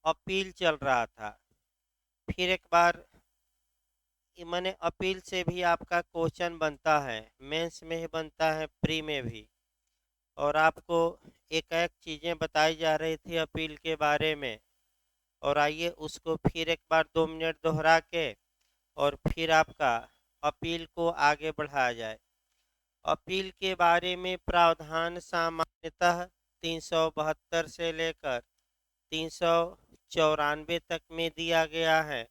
Appeal चल रहा था। फिर एक बार मैंने अपील से भी आपका क्वेश्चन बनता है, मेंस में ही बनता है, प्री में भी। और आपको एक एक चीज़ें बताई जा रही थी अपील के बारे में। और आइए उसको फिर एक बार 2 मिनट दोहरा के और फिर आपका अपील को आगे बढ़ाया जाए। अपील के बारे में प्रावधान सामान्यतः 372 से लेकर 394 तक में दिया गया है।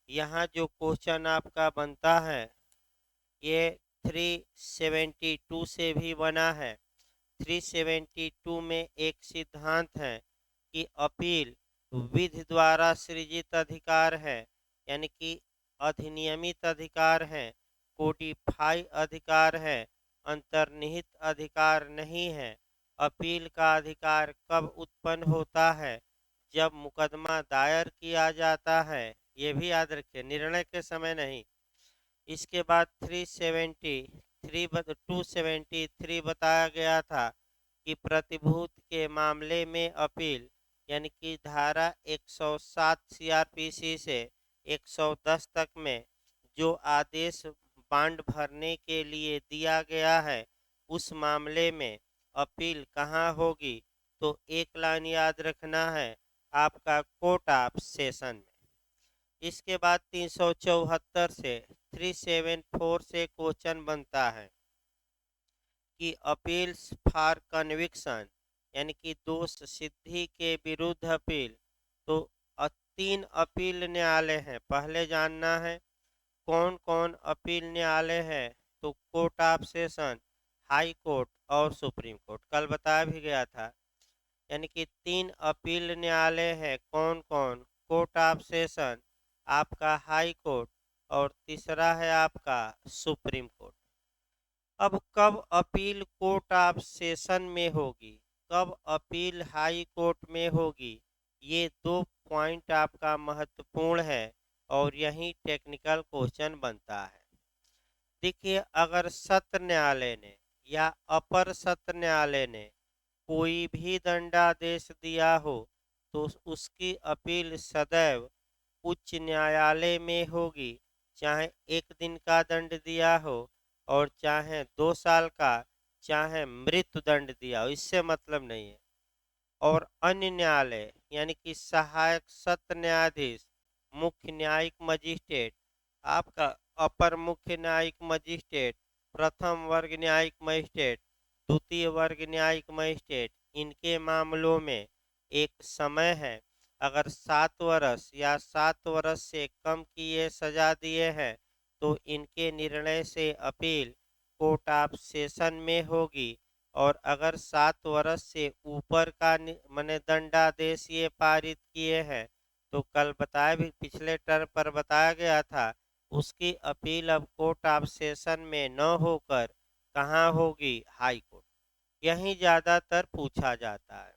यहाँ जो क्वेश्चन आपका बनता है ये 372 से भी बना है। 372 में एक सिद्धांत है कि अपील विधि द्वारा सृजित अधिकार है, यानी कि अधिनियमित अधिकार है, कोडिफाई अधिकार है, अंतर्निहित अधिकार नहीं है। अपील का अधिकार कब उत्पन्न होता है? जब मुकदमा दायर किया जाता है। ये भी याद रखिए, निर्णय के समय नहीं। इसके बाद 273 बताया गया था कि प्रतिभूत के मामले में अपील, यानी कि धारा 107 सीआरपीसी से 110 तक में जो आदेश बांड भरने के लिए दिया गया है, उस मामले में अपील कहाँ होगी? तो एक लाइन याद रखना है आपका कोर्ट ऑफ सेशन में। इसके बाद 374 से 374 से क्वेश्चन बनता है कि अपील्स फॉर कन्विक्शन, यानी कि दोष सिद्धि के विरुद्ध अपील। तो 3 अपील न्यायालय हैं, पहले जानना है कौन कौन अपील न्यायालय है। तो court of session, high court और सुप्रीम कोर्ट, कल बताया भी गया था। यानी कि 3 अपील न्यायालय है, कौन कौन? कोर्ट ऑफ सेशन, आपका हाई कोर्ट और तीसरा है आपका सुप्रीम कोर्ट। अब कब अपील कोर्ट ऑफ सेशन में होगी, कब अपील हाई कोर्ट में होगी, ये 2 पॉइंट आपका महत्वपूर्ण है और यही टेक्निकल क्वेश्चन बनता है। देखिए, अगर सत्र न्यायालय ने या अपर सत्र न्यायालय ने कोई भी दंडादेश दिया हो तो उसकी अपील सदैव उच्च न्यायालय में होगी, चाहे 1 दिन का दंड दिया हो और चाहे 2 साल का, चाहे मृत्यु दंड दिया हो, इससे मतलब नहीं है। और अन्य न्यायालय, यानी कि सहायक सत्र न्यायाधीश, मुख्य न्यायिक मजिस्ट्रेट, आपका अपर मुख्य न्यायिक मजिस्ट्रेट, प्रथम वर्ग न्यायिक मजिस्ट्रेट, द्वितीय वर्ग न्यायिक मजिस्ट्रेट, इनके मामलों में एक समय है। अगर 7 वर्ष या 7 वर्ष से कम की ये सजा दिए हैं तो इनके निर्णय से अपील कोर्ट ऑफ सेशन में होगी। और अगर 7 वर्ष से ऊपर का माने दंडादेश ये पारित किए हैं तो कल बताया भी, पिछले टर्म पर बताया गया था, उसकी अपील अब कोर्ट ऑफ सेशन में न होकर कहाँ होगी? High court. यही ज़्यादातर पूछा जाता है।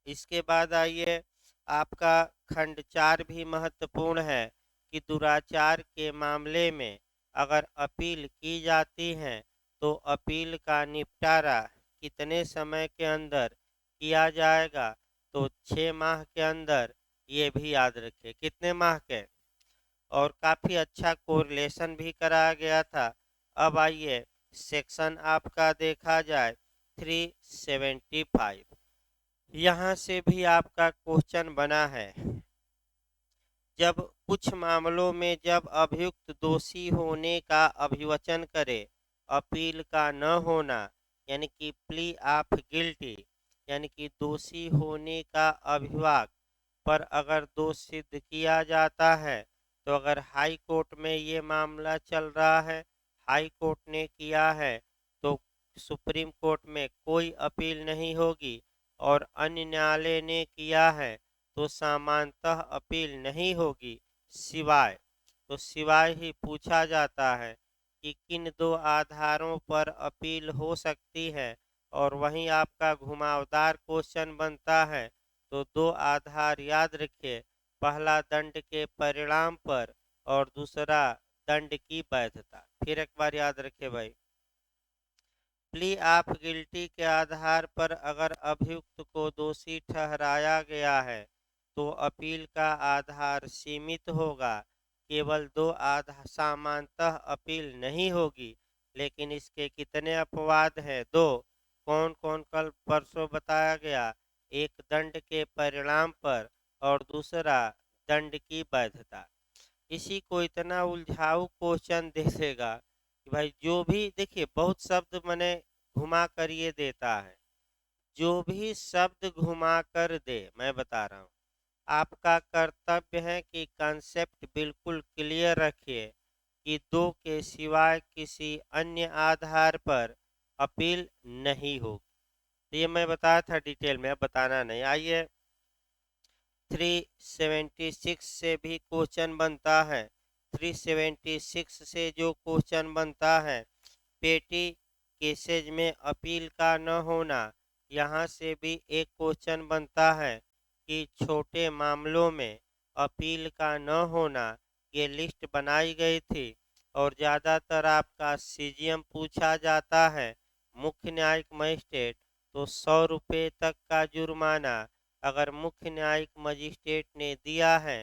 इसके बाद आइए, आपका खंड 4 भी महत्वपूर्ण है कि दुराचार के मामले में अगर अपील की जाती है तो अपील का निपटारा कितने समय के अंदर किया जाएगा? तो 6 माह के अंदर। ये भी याद रखिए, कितने माह के। और काफ़ी अच्छा कोरिलेशन भी कराया गया था। अब आइए सेक्शन आपका देखा जाए 375, यहाँ से भी आपका क्वेश्चन बना है। जब कुछ मामलों में जब अभियुक्त दोषी होने का अभिवचन करे, अपील का न होना, यानी कि प्ली ऑफ गिल्टी, यानी कि दोषी होने का अभिवाक पर अगर दोष सिद्ध किया जाता है, तो अगर हाई कोर्ट में ये मामला चल रहा है, हाई कोर्ट ने किया है, तो सुप्रीम कोर्ट में कोई अपील नहीं होगी। और अन्य न्यायालय ने किया है तो सामान्यतः अपील नहीं होगी, सिवाय, तो सिवाय ही पूछा जाता है कि किन 2 आधारों पर अपील हो सकती है। और वहीं आपका घुमावदार क्वेश्चन बनता है। तो 2 आधार याद रखिए, पहला दंड के परिणाम पर और दूसरा दंड की वैधता। फिर एक बार याद रखिए भाई, प्ली ऑफ गिल्टी के आधार पर अगर अभियुक्त को दोषी ठहराया गया है तो अपील का आधार सीमित होगा। केवल दो आधार सामान्यतः अपील नहीं होगी, लेकिन इसके कितने अपवाद हैं? दो। कौन कौन? कल परसों बताया गया। एक दंड के परिणाम पर और दूसरा दंड की वैधता। इसी को इतना उलझाऊ क्वेश्चन दे देगा कि भाई जो भी देखिए बहुत शब्द मैंने घुमा कर ये देता है। जो भी शब्द घुमा कर दे, मैं बता रहा हूँ, आपका कर्तव्य है कि कंसेप्ट बिल्कुल क्लियर रखिए कि दो के सिवाय किसी अन्य आधार पर अपील नहीं होगी। तो ये मैं बताया था डिटेल में, अब बताना नहीं। आइए 376 से भी क्वेश्चन बनता है। 376 से जो क्वेश्चन बनता है, पेटी केसेज में अपील का न होना, यहाँ से भी एक क्वेश्चन बनता है कि छोटे मामलों में अपील का न होना। ये लिस्ट बनाई गई थी और ज़्यादातर आपका सीजीएम पूछा जाता है, मुख्य न्यायिक मजिस्ट्रेट। तो 100 रुपये तक का जुर्माना अगर मुख्य न्यायिक मजिस्ट्रेट ने दिया है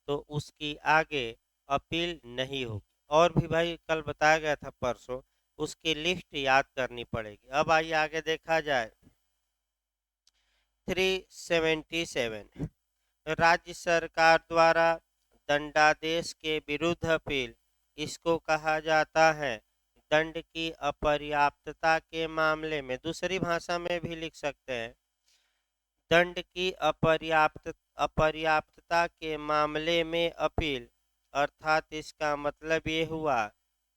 तो उसकी आगे अपील नहीं होगी। और भी भाई कल बताया गया था परसों, उसकी लिस्ट याद करनी पड़ेगी। अब आइए आगे देखा जाए। 377 राज्य सरकार द्वारा दंडादेश के विरुद्ध अपील। इसको कहा जाता है दंड की अपर्याप्तता के मामले में। दूसरी भाषा में भी लिख सकते हैं, दंड की अपर्याप्तता के मामले में अपील। अर्थात इसका मतलब ये हुआ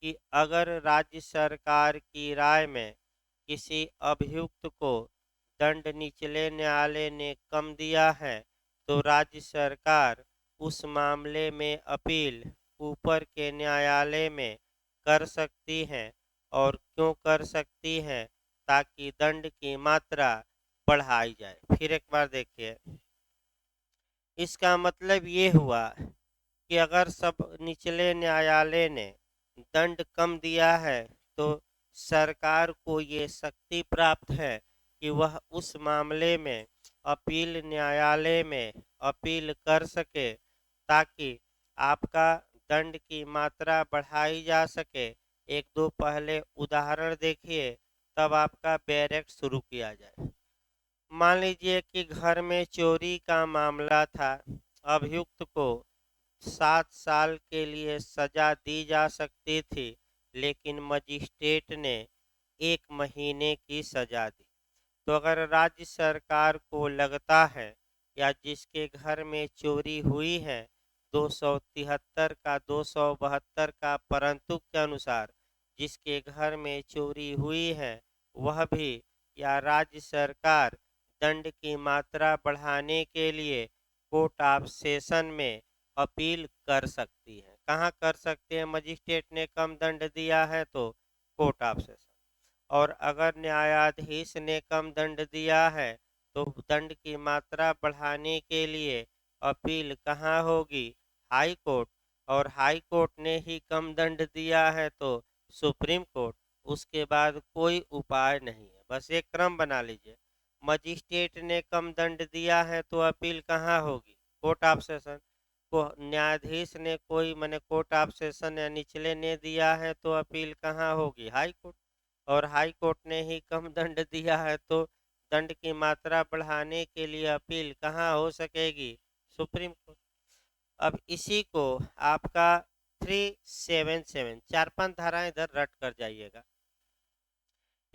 कि अगर राज्य सरकार की राय में किसी अभियुक्त को दंड निचले न्यायालय ने कम दिया है तो राज्य सरकार उस मामले में अपील ऊपर के न्यायालय में कर सकती है। और क्यों कर सकती है? ताकि दंड की मात्रा बढ़ाई जाए। फिर एक बार देखिए, इसका मतलब ये हुआ कि अगर सब निचले न्यायालय ने दंड कम दिया है तो सरकार को ये शक्ति प्राप्त है कि वह उस मामले में अपील न्यायालय में अपील कर सके ताकि आपका दंड की मात्रा बढ़ाई जा सके। एक दो पहले उदाहरण देखिए, तब आपका बैरेक शुरू किया जाए। मान लीजिए कि घर में चोरी का मामला था, अभियुक्त को 7 साल के लिए सजा दी जा सकती थी, लेकिन मजिस्ट्रेट ने 1 महीने की सजा दी। तो अगर राज्य सरकार को लगता है या जिसके घर में चोरी हुई है 273 का 272 का परंतु के अनुसार जिसके घर में चोरी हुई है वह भी या राज्य सरकार दंड की मात्रा बढ़ाने के लिए कोर्ट ऑफ सेशन में अपील कर सकती है। कहाँ कर सकते हैं? मजिस्ट्रेट ने कम दंड दिया है तो कोर्ट ऑफ सेशन। और अगर न्यायाधीश ने कम दंड दिया है तो दंड की मात्रा बढ़ाने के लिए अपील कहाँ होगी? High court. और हाई कोर्ट ने ही कम दंड दिया है तो सुप्रीम कोर्ट। उसके बाद कोई उपाय नहीं है, बस एक क्रम बना लीजिए। मजिस्ट्रेट ने कम दंड दिया है तो अपील कहाँ होगी? Court of session. को न्यायाधीश ने कोई मैंने कोर्ट ऑफ सेशन या निचले ने दिया है तो अपील कहाँ होगी? High court. और हाई कोर्ट ने ही कम दंड दिया है तो दंड की मात्रा बढ़ाने के लिए अपील कहाँ हो सकेगी? Supreme court. अब इसी को आपका 377 4-5 धाराएं इधर रट कर जाइएगा।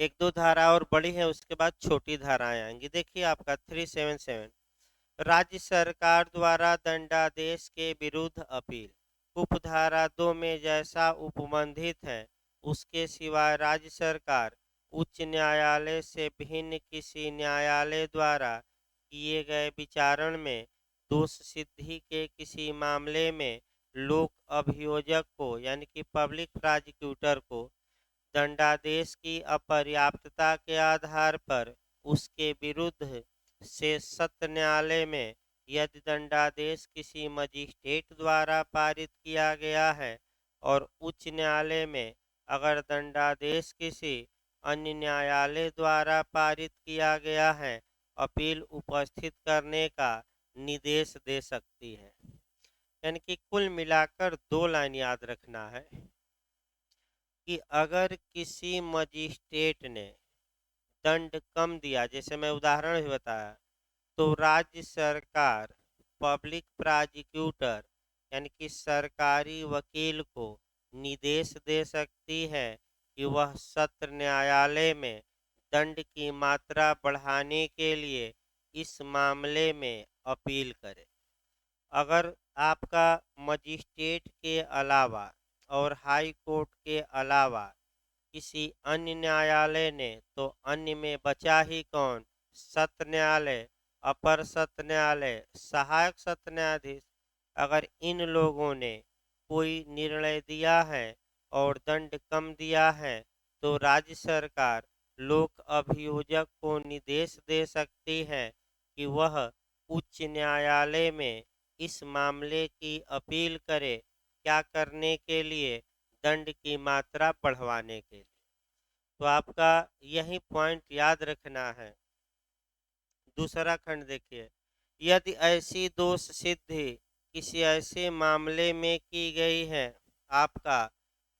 एक दो धारा और बड़ी है, उसके बाद छोटी धाराएं आएंगी। देखिए आपका 377 राज्य सरकार द्वारा दंडादेश के विरुद्ध अपील। उपधारा 2 में जैसा उपबंधित है उसके सिवाय राज्य सरकार उच्च न्यायालय से भिन्न किसी न्यायालय द्वारा किए गए विचारण में दोष सिद्धि के किसी मामले में लोक अभियोजक को यानी कि पब्लिक प्रोसिक्यूटर को दंडादेश की अपर्याप्तता के आधार पर उसके विरुद्ध से सत्र न्यायालय में यदि दंडादेश किसी मजिस्ट्रेट द्वारा पारित किया गया है और उच्च न्यायालय में अगर दंडादेश किसी अन्य न्यायालय द्वारा पारित किया गया है, अपील उपस्थित करने का निर्देश दे सकती है। यानी कि कुल मिलाकर 2 लाइन याद रखना है कि अगर किसी मजिस्ट्रेट ने दंड कम दिया, जैसे मैं उदाहरण भी बताया, तो राज्य सरकार पब्लिक प्रोसिक्यूटर यानी कि सरकारी वकील को निर्देश दे सकती है कि वह सत्र न्यायालय में दंड की मात्रा बढ़ाने के लिए इस मामले में अपील करे। अगर आपका मजिस्ट्रेट के अलावा और हाई कोर्ट के अलावा किसी अन्य न्यायालय ने, तो अन्य में बचा ही कौन? सत्र न्यायालय, अपर सत्र न्यायालय, सहायक सत्र न्यायाधीश। अगर इन लोगों ने कोई निर्णय दिया है और दंड कम दिया है, तो राज्य सरकार लोक अभियोजक को निर्देश दे सकती है कि वह उच्च न्यायालय में इस मामले की अपील करे। क्या करने के लिए? दंड की मात्रा बढ़वाने के लिए। तो आपका यही पॉइंट याद रखना है। दूसरा खंड देखिए, यदि ऐसी दोष सिद्धि किसी ऐसे मामले में की गई है आपका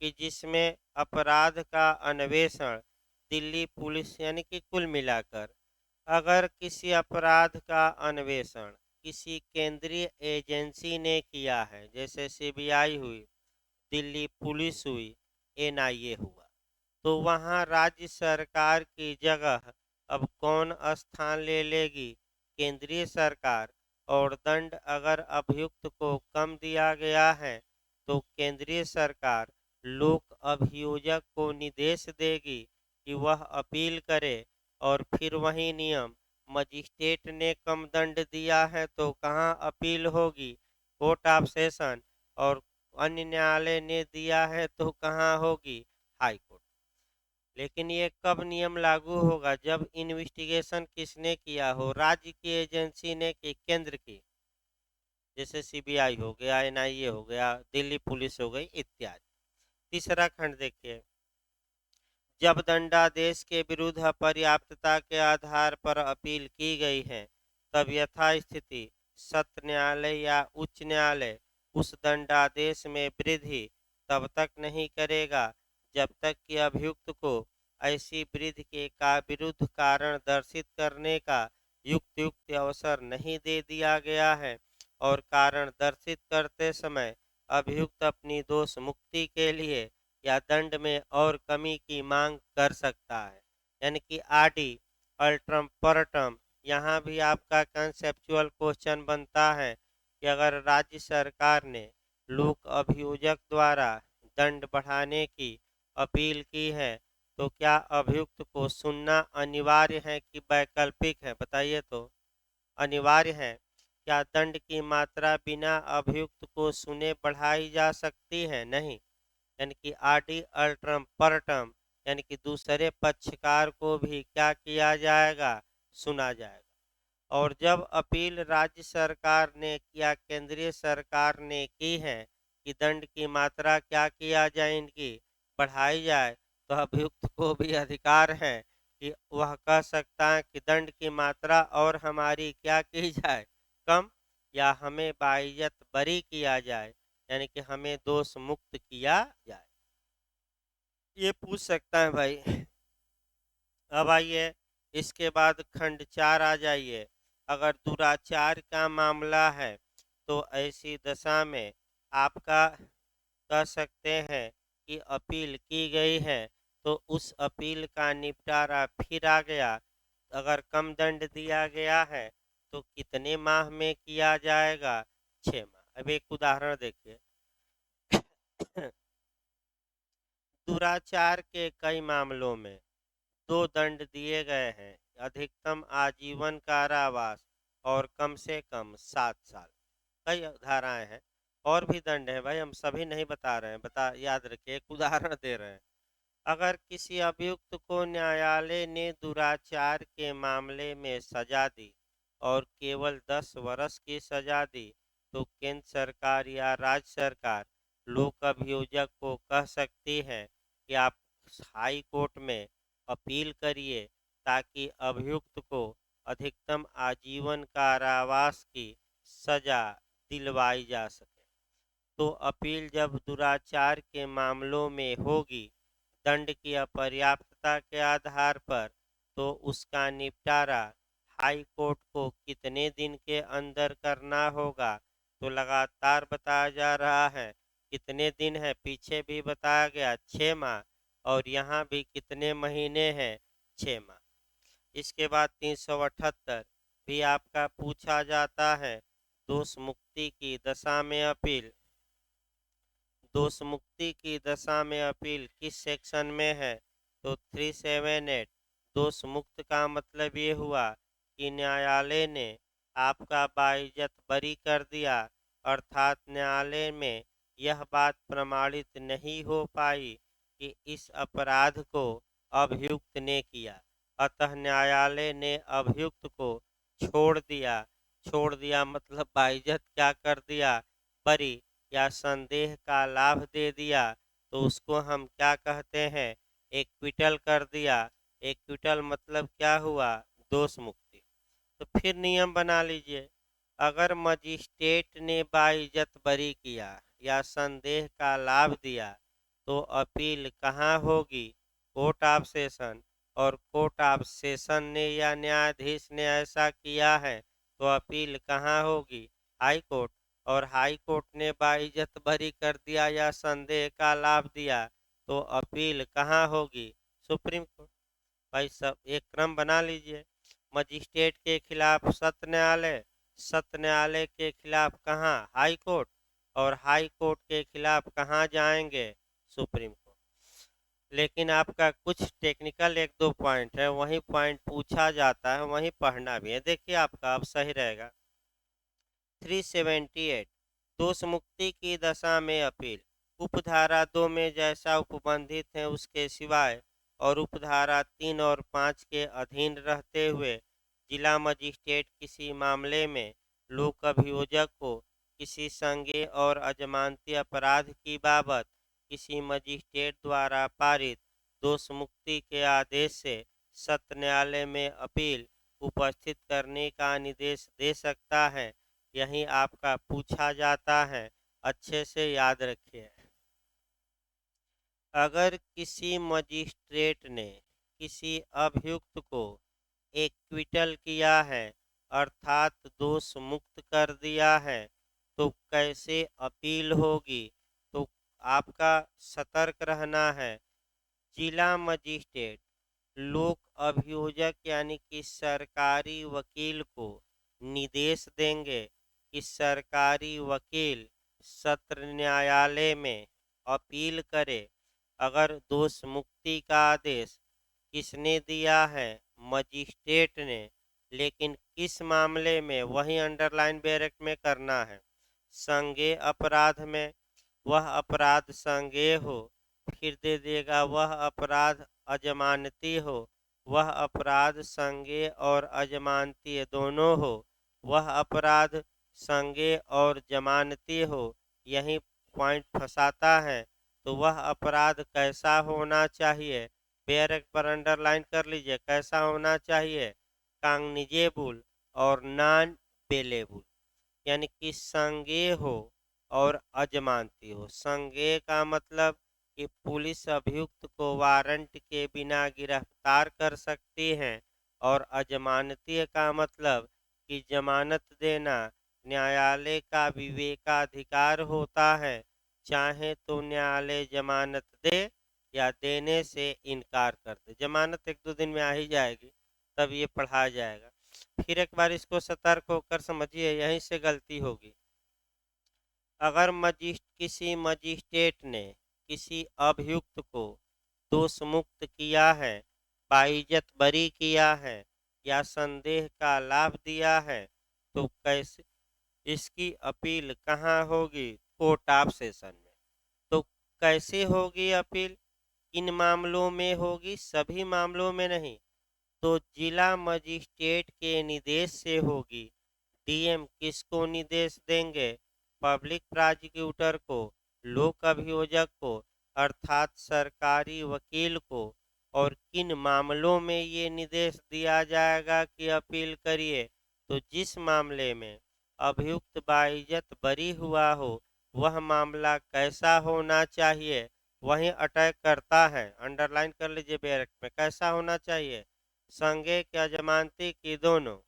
कि जिसमें अपराध का अन्वेषण दिल्ली पुलिस, यानी कि कुल मिलाकर अगर किसी अपराध का अन्वेषण किसी केंद्रीय एजेंसी ने किया है, जैसे सीबीआई हुई, दिल्ली पुलिस हुई, एनआईए हुआ, तो वहाँ राज्य सरकार की जगह अब कौन स्थान ले लेगी? केंद्रीय सरकार। और दंड अगर अभियुक्त को कम दिया गया है, तो केंद्रीय सरकार लोक अभियोजक को निर्देश देगी कि वह अपील करे। और फिर वही नियम, मजिस्ट्रेट ने कम दंड दिया है तो कहाँ अपील होगी? Court of session. और अन्य न्यायालय ने दिया है तो कहाँ होगी? High court. लेकिन ये कब नियम लागू होगा? जब इन्वेस्टिगेशन किसने किया हो? राज्य की एजेंसी ने कि केंद्र की? जैसे सीबीआई हो गया, एनआईए हो गया, दिल्ली पुलिस हो गई इत्यादि। तीसरा खंड देखिए, जब दंडादेश के विरुद्ध अपर्याप्तता के आधार पर अपील की गई है, तब यथास्थिति सत्र न्यायालय या उच्च न्यायालय उस दंडादेश में वृद्धि तब तक नहीं करेगा जब तक कि अभियुक्त को ऐसी वृद्धि के का विरुद्ध कारण दर्शित करने का युक्त अवसर नहीं दे दिया गया है। और कारण दर्शित करते समय अभियुक्त अपनी दोष मुक्ति के लिए या दंड में और कमी की मांग कर सकता है। यानी कि आरडी अल्ट्रम परटम। यहाँ भी आपका कंसेप्चुअल क्वेश्चन बनता है कि अगर राज्य सरकार ने लोक अभियोजक द्वारा दंड बढ़ाने की अपील की है, तो क्या अभियुक्त को सुनना अनिवार्य है कि वैकल्पिक है? बताइए तो। अनिवार्य है। क्या दंड की मात्रा बिना अभियुक्त को सुने बढ़ाई जा सकती है? नहीं। यानी कि आरडी अल्ट्रम परटम, यानी कि दूसरे पक्षकार को भी क्या किया जाएगा? सुना जाएगा। और जब अपील राज्य सरकार ने या केंद्रीय सरकार ने की है कि दंड की मात्रा क्या किया जाए, इनकी बढ़ाई जाए, तो अभियुक्त को भी अधिकार है कि वह कह सकता है कि दंड की मात्रा और हमारी क्या की जाए? कम, या हमें बाइज्जत बरी किया जाए, यानी कि हमें दोष मुक्त किया जाए। ये पूछ सकता है भाई। अब आइए, इसके बाद खंड 4 आ जाइए। अगर दुराचार का मामला है, तो ऐसी दशा में आपका कह सकते हैं कि अपील की गई है, तो उस अपील का निपटारा फिर आ गया। अगर कम दंड दिया गया है, तो कितने माह में किया जाएगा? 6 माह। अब एक उदाहरण देखिए। दुराचार के कई मामलों में 2 दंड दिए गए हैं, अधिकतम आजीवन कारावास और कम से कम 7 साल। कई धाराएं हैं, और भी दंड है भाई, हम सभी नहीं बता रहे हैं, याद रखिए, एक उदाहरण दे रहे हैं। अगर किसी अभियुक्त को न्यायालय ने दुराचार के मामले में सजा दी और केवल 10 वर्ष की सजा दी, तो केंद्र सरकार या राज्य सरकार लोक अभियोजक को कह सकती है कि आप हाई कोर्ट में अपील करिए ताकि अभियुक्त को अधिकतम आजीवन कारावास की सजा दिलवाई जा सके। तो अपील जब दुराचार के मामलों में होगी दंड की अपर्याप्तता के आधार पर, तो उसका निपटारा हाई कोर्ट को कितने दिन के अंदर करना होगा। तो लगातार बताया जा रहा है कितने दिन है, पीछे भी बताया गया 6 माह, और यहाँ भी कितने महीने हैं, 6 माह। इसके बाद 378 भी आपका पूछा जाता है, दोष मुक्ति की दशा में अपील। दोष मुक्ति की दशा में अपील किस सेक्शन में है, तो 378। दोष मुक्त का मतलब ये हुआ कि न्यायालय ने आपका बाइज्जत बरी कर दिया, अर्थात न्यायालय में यह बात प्रमाणित नहीं हो पाई कि इस अपराध को अभियुक्त ने किया, अतः न्यायालय ने अभियुक्त को छोड़ दिया। छोड़ दिया मतलब बाइज्जत क्या कर दिया, बरी या संदेह का लाभ दे दिया, तो उसको हम क्या कहते हैं, एक्विटल कर दिया। एक्विटल मतलब क्या हुआ, दोष मुक्ति। तो फिर नियम बना लीजिए, अगर मजिस्ट्रेट ने बाइज्जत बरी किया या संदेह का लाभ दिया, तो अपील कहाँ होगी, कोर्ट ऑफ सेशन। और कोर्ट ऑफ सेशन ने या न्यायाधीश ने ऐसा किया है, तो अपील कहाँ होगी, हाई कोर्ट। और हाई कोर्ट ने बाइज्जत बरी कर दिया या संदेह का लाभ दिया, तो अपील कहाँ होगी, सुप्रीम कोर्ट। भाई सब एक क्रम बना लीजिए, मजिस्ट्रेट के खिलाफ सत्र न्यायालय, सत्र न्यायालय के खिलाफ कहाँ, हाई कोर्ट, और हाई कोर्ट के खिलाफ कहाँ जाएंगे, सुप्रीम कोर्ट। लेकिन आपका कुछ टेक्निकल एक दो पॉइंट है, वही पॉइंट पूछा जाता है, वही पढ़ना भी है। देखिए आपका अब सही रहेगा। 378 दोष मुक्ति की दशा में अपील। उपधारा 2 में जैसा उपबंधित है उसके सिवाय और उपधारा 3 और 5 के अधीन रहते हुए जिला मजिस्ट्रेट किसी मामले में लोक अभियोजक को किसी संज्ञेय और अजमानती अपराध की बाबत किसी मजिस्ट्रेट द्वारा पारित दोष मुक्ति के आदेश से सत्र न्यायालय में अपील उपस्थित करने का निर्देश दे सकता है। यही आपका पूछा जाता है, अच्छे से याद रखिए। अगर किसी मजिस्ट्रेट ने किसी अभियुक्त को एक्विटल किया है, अर्थात दोष मुक्त कर दिया है, तो कैसे अपील होगी, तो आपका सतर्क रहना है। जिला मजिस्ट्रेट लोक अभियोजक यानी कि सरकारी वकील को निर्देश देंगे कि सरकारी वकील सत्र न्यायालय में अपील करे। अगर दोष मुक्ति का आदेश किसने दिया है, मजिस्ट्रेट ने, लेकिन किस मामले में, वही अंडरलाइन ब्रैकेट में करना है। संज्ञेय अपराध में, वह अपराध संज्ञेय हो, फिर दे देगा वह अपराध अजमानती हो, वह अपराध संज्ञेय और अजमानती दोनों हो, वह अपराध संज्ञेय और जमानती हो। यही पॉइंट फंसाता है। तो वह अपराध कैसा होना चाहिए, बैरक पर अंडरलाइन कर लीजिए, कैसा होना चाहिए, कांगनिजेबल और नॉन बेलेबल, यानी कि संज्ञेय हो और अजमानती हो। संज्ञेय का मतलब कि पुलिस अभियुक्त को वारंट के बिना गिरफ्तार कर सकती है, और अजमानती का मतलब कि जमानत देना न्यायालय का विवेकाधिकार होता है, चाहे तो न्यायालय जमानत दे या देने से इनकार कर दे। जमानत एक दो दिन में आ ही जाएगी, तब ये पढ़ा जाएगा। फिर एक बार इसको सतर्क होकर समझिए, यहीं से गलती होगी। अगर किसी मजिस्ट्रेट ने किसी अभियुक्त को दोष मुक्त किया है, बाइज्जत बरी किया है या संदेह का लाभ दिया है, तो कैसे इसकी अपील कहाँ होगी, कोर्ट ऑफ सेशन में। तो कैसे होगी अपील, किन मामलों में होगी, सभी मामलों में नहीं, तो जिला मजिस्ट्रेट के निर्देश से होगी। डीएम किसको निर्देश देंगे, पब्लिक प्रोसिक्यूटर को, लोक अभियोजक को, अर्थात सरकारी वकील को। और किन मामलों में ये निर्देश दिया जाएगा कि अपील करिए, तो जिस मामले में अभियुक्त बाइज्जत बरी हुआ हो, वह मामला कैसा होना चाहिए, वहीं अटैक करता है। अंडरलाइन कर लीजिए बैरक में, कैसा होना चाहिए, संज्ञेय की अजमानती की दोनों।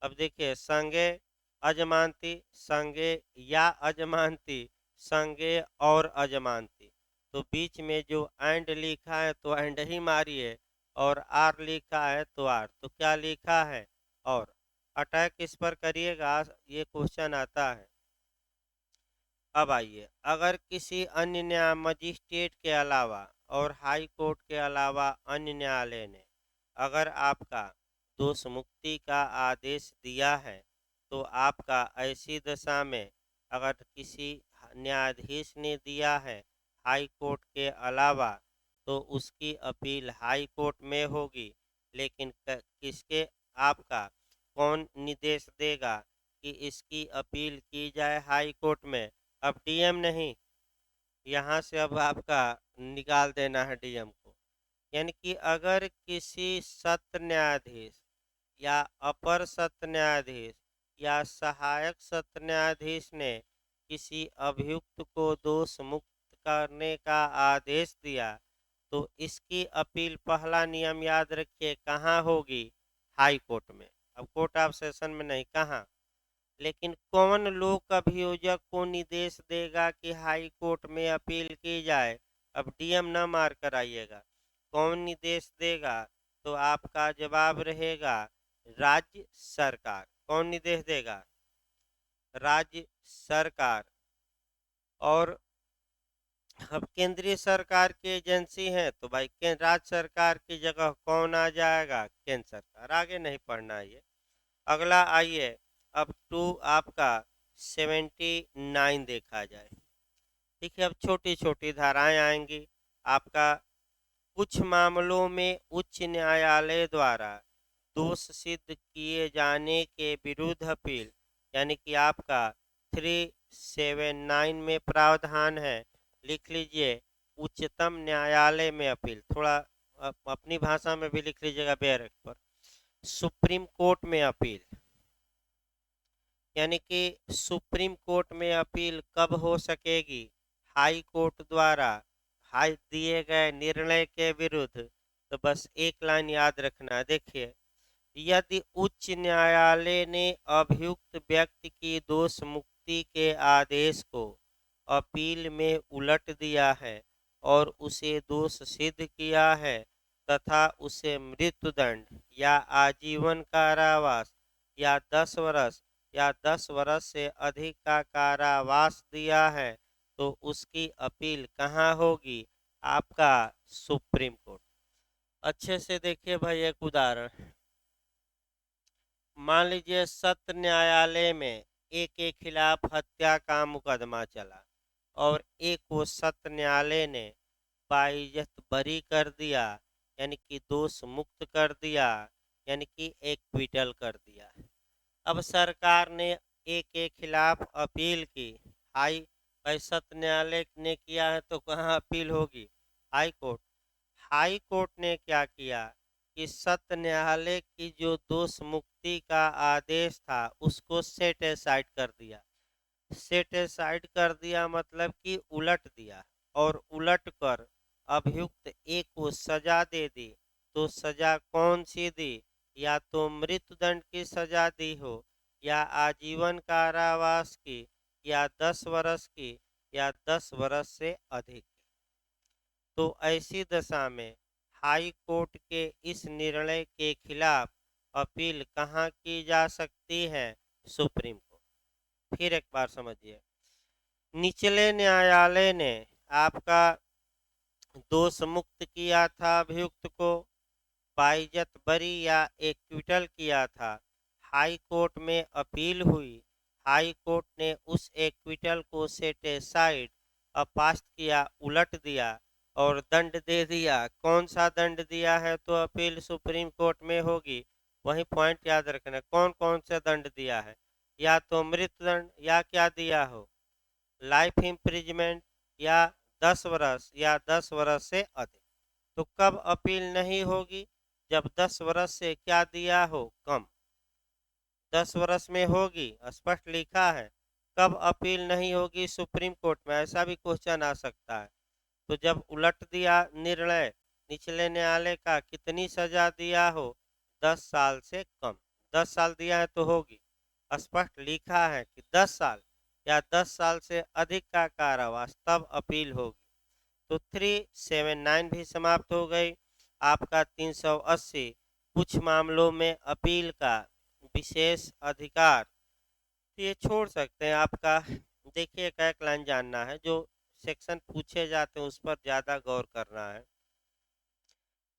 अब देखिए संज्ञेय अजमानती, संज्ञेय या अजमानती, संज्ञेय और अजमानती। तो बीच में जो एंड लिखा है तो एंड ही मारिए, और आर लिखा है तो आर। तो क्या लिखा है, और अटैक किस पर करिएगा, ये क्वेश्चन आता है। अब आइए, अगर किसी अन्य न्याय मजिस्ट्रेट के अलावा और हाई कोर्ट के अलावा अन्य न्यायालय ने अगर आपका दोष मुक्ति का आदेश दिया है, तो आपका ऐसी दशा में अगर किसी न्यायाधीश ने दिया है हाई कोर्ट के अलावा, तो उसकी अपील हाई कोर्ट में होगी। लेकिन किसके, आपका कौन निर्देश देगा कि इसकी अपील की जाए हाई कोर्ट में? अब डीएम नहीं, यहाँ से अब आपका निकाल देना है डीएम को। यानी कि अगर किसी सत्र न्यायाधीश या अपर सत्र न्यायाधीश या सहायक सत्र न्यायाधीश ने किसी अभियुक्त को दोष मुक्त करने का आदेश दिया, तो इसकी अपील, पहला नियम याद रखिए, कहाँ होगी, हाई कोर्ट में। अब कोर्ट ऑफ सेशन में नहीं, कहाँ। लेकिन कौन लोक अभियोजक को निर्देश देगा कि हाई कोर्ट में अपील की जाए? अब डीएम न मार कर आइएगा, कौन निर्देश देगा? तो आपका जवाब रहेगा राज्य सरकार। कौन निर्देश देगा? राज्य सरकार। और अब केंद्रीय सरकार की एजेंसी है, तो भाई राज्य सरकार की जगह कौन आ जाएगा? केंद्र सरकार। आगे नहीं पढ़ना है ये। अगला आइए, अब टू आपका 79 देखा जाए। ठीक है, अब छोटी छोटी धाराएं आएंगी आपका। कुछ मामलों में उच्च न्यायालय द्वारा दोष सिद्ध किए जाने के विरुद्ध अपील, यानी कि आपका 379 में प्रावधान है, लिख लीजिए, उच्चतम न्यायालय में अपील। थोड़ा अपनी भाषा में भी लिख लीजिएगा बैरक पर। सुप्रीम कोर्ट में अपील, यानी कि सुप्रीम कोर्ट में अपील कब हो सकेगी? हाई कोर्ट द्वारा हाई दिए गए निर्णय के विरुद्ध। तो बस एक लाइन याद रखना, देखिए, यदि उच्च न्यायालय ने अभियुक्त व्यक्ति की दोष मुक्ति के आदेश को अपील में उलट दिया है और उसे दोष सिद्ध किया है तथा उसे मृत्युदंड या आजीवन कारावास या 10 वर्ष या 10 वर्ष से अधिक का कारावास दिया है, तो उसकी अपील कहाँ होगी? आपका सुप्रीम कोर्ट। अच्छे से देखिए भाई, एक उदाहरण मान लीजिए, सत्र न्यायालय में एक के खिलाफ हत्या का मुकदमा चला और एक को सत्र न्यायालय ने बाइज्जत बरी कर दिया, यानी कि दोष मुक्त कर दिया, यानी कि एक्विटल कर दिया। अब सरकार ने एक के खिलाफ अपील की, हाई भाई सत्र न्यायालय ने किया है तो कहाँ अपील होगी? High court. हाई कोर्ट ने क्या किया कि सत्र न्यायालय की जो दोष मुक्ति का आदेश था उसको सेट एसाइड कर दिया। सेट एसाइड कर दिया मतलब कि उलट दिया, और उलट कर अभियुक्त एक को सजा दे दी। तो सजा कौन सी दी? या तो मृत्युदंड की सजा दी हो, या आजीवन कारावास की, या 10 वर्ष की, या 10 वर्ष से अधिक। तो ऐसी दशा में हाई कोर्ट के इस निर्णय के खिलाफ अपील कहाँ की जा सकती है? Supreme court. फिर एक बार समझिए, निचले न्यायालय ने आपका दोष मुक्त किया था अभियुक्त को, बाइज्जत बरी या एक्विटल किया था। हाई कोर्ट में अपील हुई, हाई कोर्ट ने उस एक्विटल को सेट एसाइड, अपास्त किया, उलट दिया और दंड दे दिया। कौन सा दंड दिया है? तो अपील सुप्रीम कोर्ट में होगी। वही पॉइंट याद रखना, कौन कौन सा दंड दिया है, या तो मृत्युदंड, या क्या दिया हो, लाइफ इम्प्रिजमेंट, या 10 वर्ष या 10 वर्ष से अधिक। तो कब अपील नहीं होगी? जब 10 वर्ष से क्या दिया हो, कम। 10 वर्ष में होगी, स्पष्ट लिखा है। कब अपील नहीं होगी सुप्रीम कोर्ट में, ऐसा भी क्वेश्चन आ सकता है। तो जब उलट दिया निर्णय निचले न्यायालय का, कितनी सजा दिया हो, 10 साल से कम। 10 साल दिया है तो होगी, स्पष्ट लिखा है कि 10 साल या 10 साल से अधिक का कारावास, तब अपील होगी। तो 379 भी समाप्त हो गई। आपका 380 कुछ मामलों में अपील का विशेष अधिकार, तो ये छोड़ सकते हैं। आपका देखिए, एक लाइन जानना है, जो सेक्शन पूछे जाते हैं उस पर ज़्यादा गौर करना है।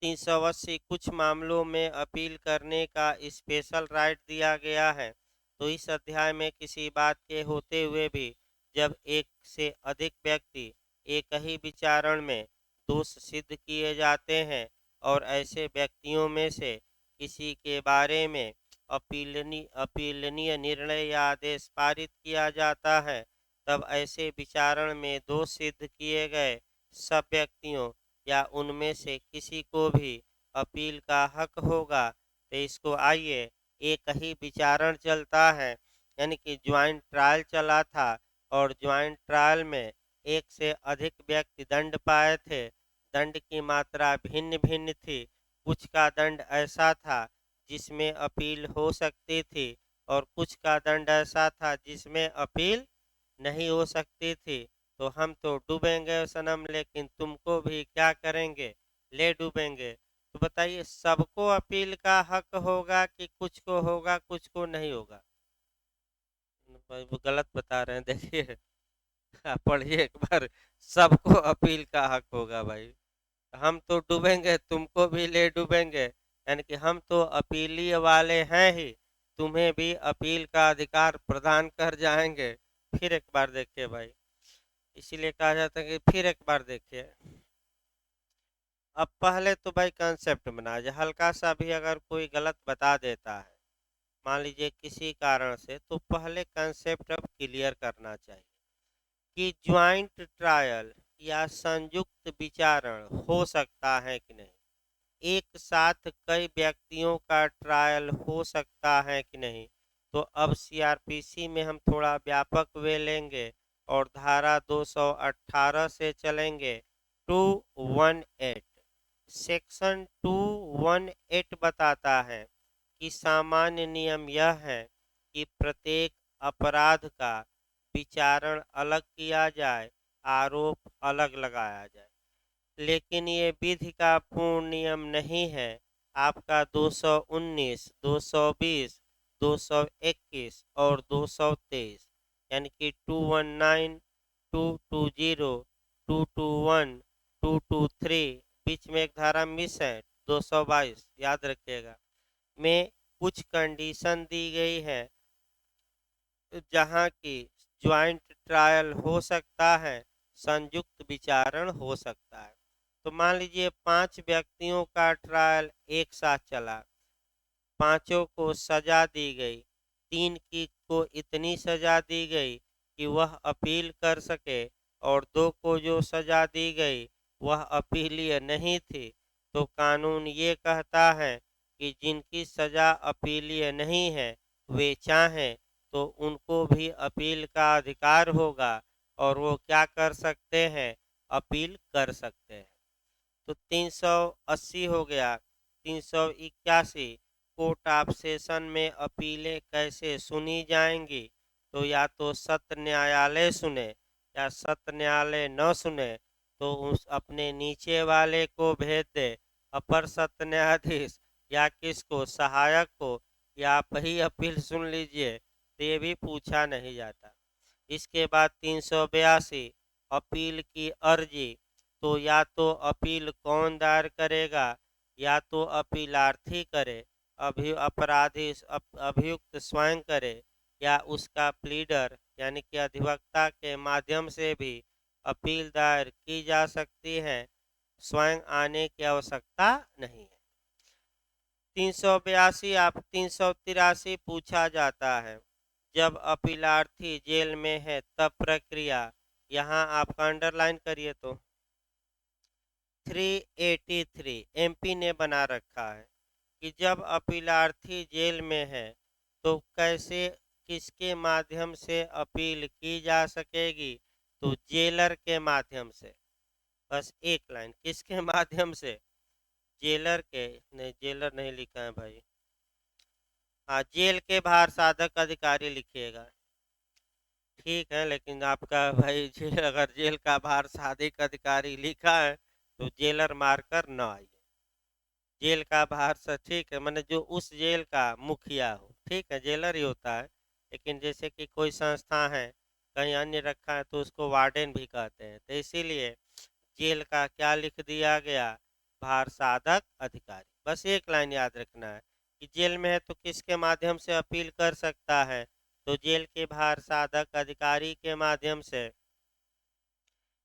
380 कुछ मामलों में अपील करने का स्पेशल राइट दिया गया है। तो इस अध्याय में किसी बात के होते हुए भी जब एक से अधिक व्यक्ति एक ही विचारण में दोष सिद्ध किए जाते हैं और ऐसे व्यक्तियों में से किसी के बारे में अपीलनीय निर्णय या आदेश पारित किया जाता है, तब ऐसे विचारण में दोष सिद्ध किए गए सब व्यक्तियों या उनमें से किसी को भी अपील का हक होगा। तो इसको आइए, एक ही विचारण चलता है, यानी कि ज्वाइंट ट्रायल चला था और ज्वाइंट ट्रायल में एक से अधिक व्यक्ति दंड पाए थे। दंड की मात्रा भिन्न भिन्न थी। कुछ का दंड ऐसा था जिसमें अपील हो सकती थी और कुछ का दंड ऐसा था जिसमें अपील नहीं हो सकती थी। तो हम तो डूबेंगे सनम, लेकिन तुमको भी क्या करेंगे, ले डूबेंगे। तो बताइए, सबको अपील का हक होगा कि कुछ को होगा कुछ को नहीं होगा? भाई वो गलत बता रहे हैं, देखिए। आप पढ़िए एक बार। सबको अपील का हक होगा भाई। हम तो डूबेंगे, तुमको भी ले डूबेंगे, यानी कि हम तो अपीलीय वाले हैं ही, तुम्हें भी अपील का अधिकार प्रदान कर जाएंगे। फिर एक बार देखिए भाई, इसीलिए कहा जाता है कि फिर एक बार देखिए। अब पहले तो भाई कंसेप्ट बना जाए, हल्का सा भी अगर कोई गलत बता देता है, मान लीजिए किसी कारण से, तो पहले कंसेप्ट अब क्लियर करना चाहिए कि ज्वाइंट ट्रायल या संयुक्त विचारण हो सकता है कि नहीं, एक साथ कई व्यक्तियों का ट्रायल हो सकता है कि नहीं। तो अब सीआरपीसी में हम थोड़ा व्यापक वे लेंगे और धारा 218 से चलेंगे। 218 सेक्शन 218 बताता है कि सामान्य नियम यह है कि प्रत्येक अपराध का विचारण अलग किया जाए, आरोप अलग लगाया जाए। लेकिन ये विधि का पूर्ण नियम नहीं है। आपका 219, 220, 221 और 223, यानी कि 219, 220, 221, 223, बीच में एक धारा मिस है, 222, याद रखिएगा, में कुछ कंडीशन दी गई है जहाँ की ज्वाइंट ट्रायल हो सकता है, संयुक्त विचारण हो सकता है। तो मान लीजिए 5 व्यक्तियों का ट्रायल एक साथ चला, पांचों को सजा दी गई, 3 की को इतनी सजा दी गई कि वह अपील कर सके और 2 को जो सजा दी गई वह अपीलीय नहीं थी। तो कानून ये कहता है कि जिनकी सजा अपीलीय नहीं है, वे चाहें तो उनको भी अपील का अधिकार होगा और वो क्या कर सकते हैं, अपील कर सकते हैं। तो 380 हो गया। 381 कोर्ट ऑफ सेशन में अपीलें कैसे सुनी जाएंगी? तो या तो सत्र न्यायालय सुने या सत्र न्यायालय न सुने तो उस अपने नीचे वाले को भेज दे, अपर सत्र न्यायाधीश या किसको, सहायक को, या आप ही अपील सुन लीजिए, तो ये भी पूछा नहीं जाता। इसके बाद 382 अपील की अर्जी। तो या तो अपील कौन दायर करेगा, या तो अपीलार्थी करे, अभियुक्त स्वयं करे, या उसका प्लीडर यानी कि अधिवक्ता के माध्यम से भी अपील दायर की जा सकती है। स्वयं आने की आवश्यकता नहीं है। 382 आप 383 पूछा जाता है, जब अपीलार्थी जेल में है तब प्रक्रिया। यहाँ आपका अंडरलाइन करिए तो 383 एमपी ने बना रखा है कि जब अपीलार्थी जेल में है तो कैसे, किसके माध्यम से अपील की जा सकेगी? तो जेलर के माध्यम से। बस एक लाइन, किसके माध्यम से? जेलर के, नहीं जेलर नहीं लिखा है भाई, हाँ जेल के बाहर साधक अधिकारी लिखिएगा। ठीक है, लेकिन आपका भाई जेल, अगर जेल का बाहर साधक अधिकारी लिखा है तो जेलर मारकर न आइए। जेल का बाहर से ठीक है, मैंने जो उस जेल का मुखिया हो, ठीक है जेलर ही होता है। लेकिन जैसे कि कोई संस्था है, कहीं अन्य रखा है तो उसको वार्डन भी कहते हैं, तो इसीलिए जेल का क्या लिख दिया गया? बाहर साधक अधिकारी। बस एक लाइन याद रखना है कि जेल में है तो किसके माध्यम से अपील कर सकता है? तो जेल के बाहर साधक अधिकारी के माध्यम से।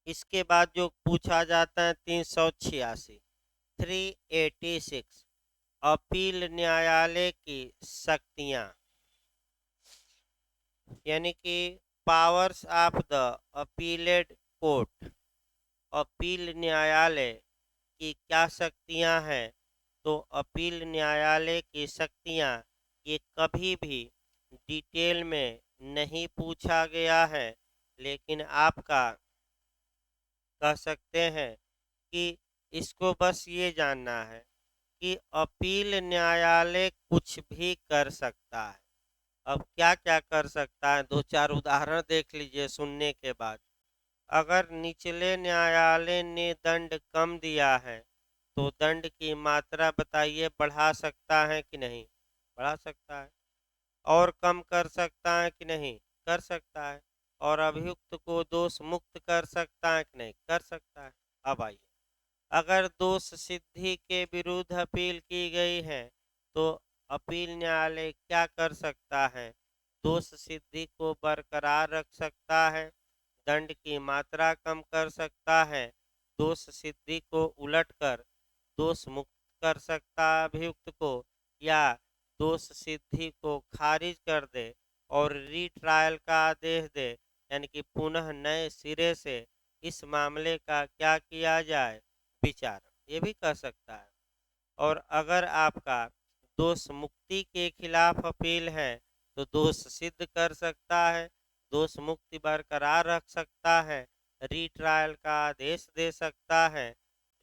इसके बाद जो पूछा जाता है 386, 386, अपील न्यायालय की शक्तियां, यानी कि powers of the appealed court. Appeal न्यायालय की क्या शक्तियां हैं? तो अपील न्यायालय की शक्तियां, ये कभी भी डिटेल में नहीं पूछा गया है, लेकिन आपका कह सकते हैं कि इसको बस ये जानना है कि अपील न्यायालय कुछ भी कर सकता है। अब क्या क्या कर सकता है, दो चार उदाहरण देख लीजिए सुनने के बाद। अगर निचले न्यायालय ने दंड कम दिया है तो दंड की मात्रा बताइए, बढ़ा सकता है कि नहीं? बढ़ा सकता है। और कम कर सकता है कि नहीं? कर सकता है। और अभियुक्त को दोष मुक्त कर सकता है कि नहीं? कर सकता है। अब आइए, अगर दोष सिद्धि के विरुद्ध अपील की गई है तो अपील न्यायालय क्या कर सकता है? दोष सिद्धि को बरकरार रख सकता है, दंड की मात्रा कम कर सकता है, दोष सिद्धि को उलटकर दोष मुक्त कर सकता है अभियुक्त को, या दोष सिद्धि को खारिज कर दे और रीट्रायल का आदेश दे, यानी कि पुनः नए सिरे से इस मामले का क्या किया जाए? विचार, ये भी कर सकता है। और अगर आपका दोष मुक्ति के खिलाफ अपील है तो दोष सिद्ध कर सकता है, दोष मुक्ति बरकरार रख सकता है, रीट्रायल का आदेश दे सकता है,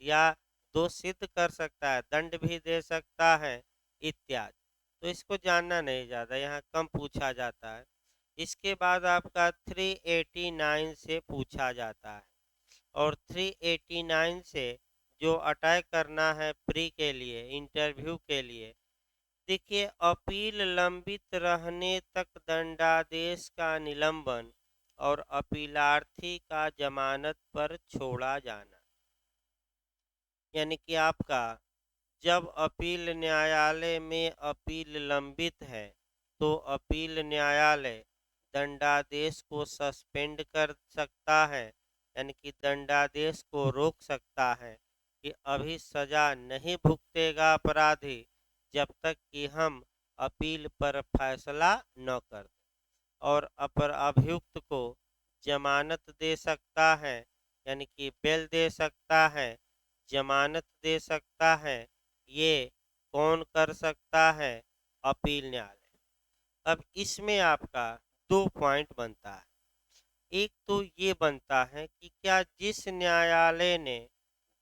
या दोष सिद्ध कर सकता है, दंड भी दे सकता है इत्यादि। तो इसको जानना नहीं ज़्यादा, यहाँ कम पूछा जाता है। इसके बाद आपका 389 से पूछा जाता है, और 389 से जो अटैक करना है प्री के लिए, इंटरव्यू के लिए, देखिए अपील लंबित रहने तक दंडादेश का निलंबन और अपीलार्थी का जमानत पर छोड़ा जाना, यानी कि आपका जब अपील न्यायालय में अपील लंबित है तो अपील न्यायालय दंडादेश को सस्पेंड कर सकता है, यानी कि दंडादेश को रोक सकता है कि अभी सजा नहीं भुगतेगा अपराधी जब तक कि हम अपील पर फैसला न कर दें। और अपर अभियुक्त को जमानत दे सकता है, यानी कि बेल दे सकता है, जमानत दे सकता है। ये कौन कर सकता है? अपील न्यायालय। अब इसमें आपका दो पॉइंट बनता है। एक तो ये बनता है कि क्या जिस न्यायालय ने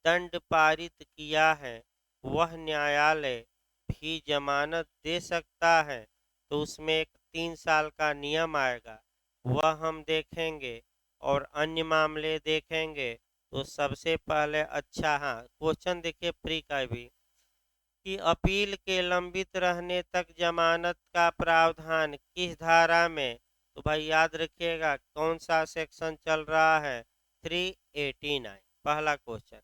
दंड पारित किया है वह न्यायालय भी जमानत दे सकता है? तो उसमें एक 3 साल का नियम आएगा, वह हम देखेंगे और अन्य मामले देखेंगे। तो सबसे पहले अच्छा, हाँ क्वेश्चन देखिए प्री का भी, कि अपील के लंबित रहने तक जमानत का प्रावधान किस धारा में? तो भाई याद रखिएगा कौन सा सेक्शन चल रहा है? 389। पहला क्वेश्चन,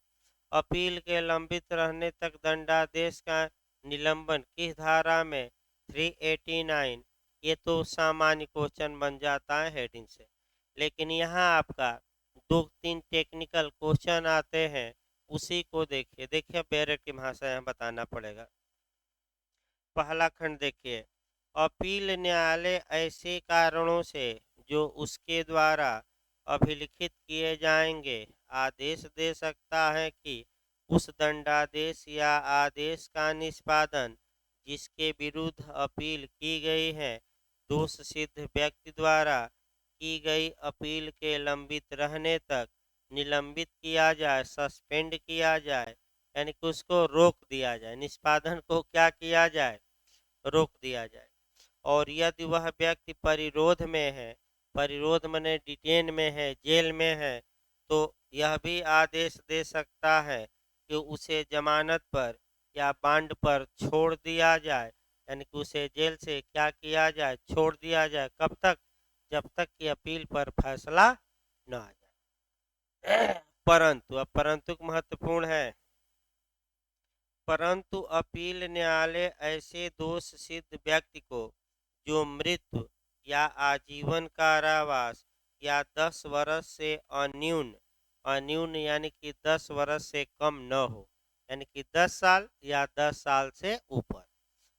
अपील के लंबित रहने तक दंडादेश का निलंबन किस धारा में? 389। ये तो सामान्य क्वेश्चन बन जाता है हेडिंग से, लेकिन यहाँ आपका दो तीन टेक्निकल क्वेश्चन आते हैं, उसी को देखिए। देखिए बैरेट की भाषा यहाँ बताना पड़ेगा। पहला खंड देखिए, अपील न्यायालय ऐसे कारणों से जो उसके द्वारा अभिलिखित किए जाएंगे आदेश दे सकता है कि उस दंडादेश या आदेश का निष्पादन जिसके विरुद्ध अपील की गई है दोष सिद्ध व्यक्ति द्वारा की गई अपील के लंबित रहने तक निलंबित किया जाए, सस्पेंड किया जाए, यानी कि उसको रोक दिया जाए, निष्पादन को क्या किया जाए, रोक दिया जाए। और यदि वह व्यक्ति परिरोध में है, परिरोध माने डिटेन में है, जेल में है, तो यह भी आदेश दे सकता है कि उसे जमानत पर या बांड पर छोड़ दिया जाए, यानी कि उसे जेल से क्या किया जाए, छोड़ दिया जाए। कब तक? जब तक कि अपील पर फैसला न आ जाए। परंतु, अब परंतु महत्वपूर्ण है, परंतु अपील न्यायालय ऐसे दोष सिद्ध व्यक्ति को जो मृत्यु या आजीवन कारावास या 10 वर्ष से अन्यून, अन्यून यानी कि 10 वर्ष से कम न हो, यानी कि 10 साल या 10 साल से ऊपर